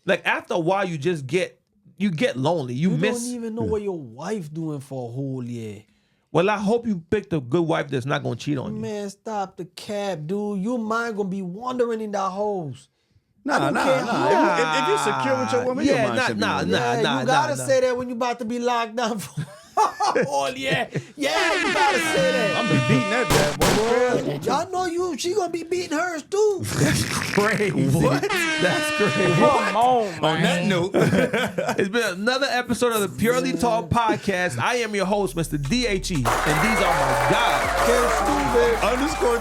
Like after a while, you get lonely. You miss. don't even know what your wife doing for a whole year. Well, I hope you picked a good wife that's not gonna cheat on you. Man, stop the cab, dude. Your mind gonna be wandering in that house. nah. don't care If you're secure with your woman, your Yeah, mind should be nah. wandering. Yeah, you gotta say that when you about to be locked down for oh yeah. Yeah, you gotta say that. I'm be beating that bad boy. Y'all know she gonna be beating hers too. Crazy. What? That's crazy. Come on, man. On that note, It's been another episode of the Purely Talk Podcast. I am your host, Mr. DHE, and these are my guys.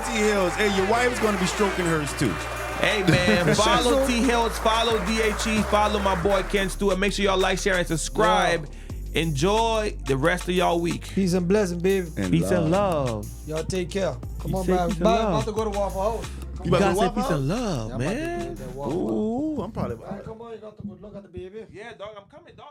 _T Hills. Hey, your wife's gonna be stroking hers too. Hey man, follow T Hills, follow DHE, follow my boy Ken Stewart. Make sure y'all like, share, and subscribe. Enjoy the rest of y'all week. Peace and blessing, baby. Peace and love. Y'all take care. Come You on, say man. peace and Bye. love. About to go to Waffle House. You about Gotta to say walk peace out? and love, man. Ooh. Ooh, I'm probably. Come on, you got to go look at the baby. Yeah, dog, I'm coming, dog.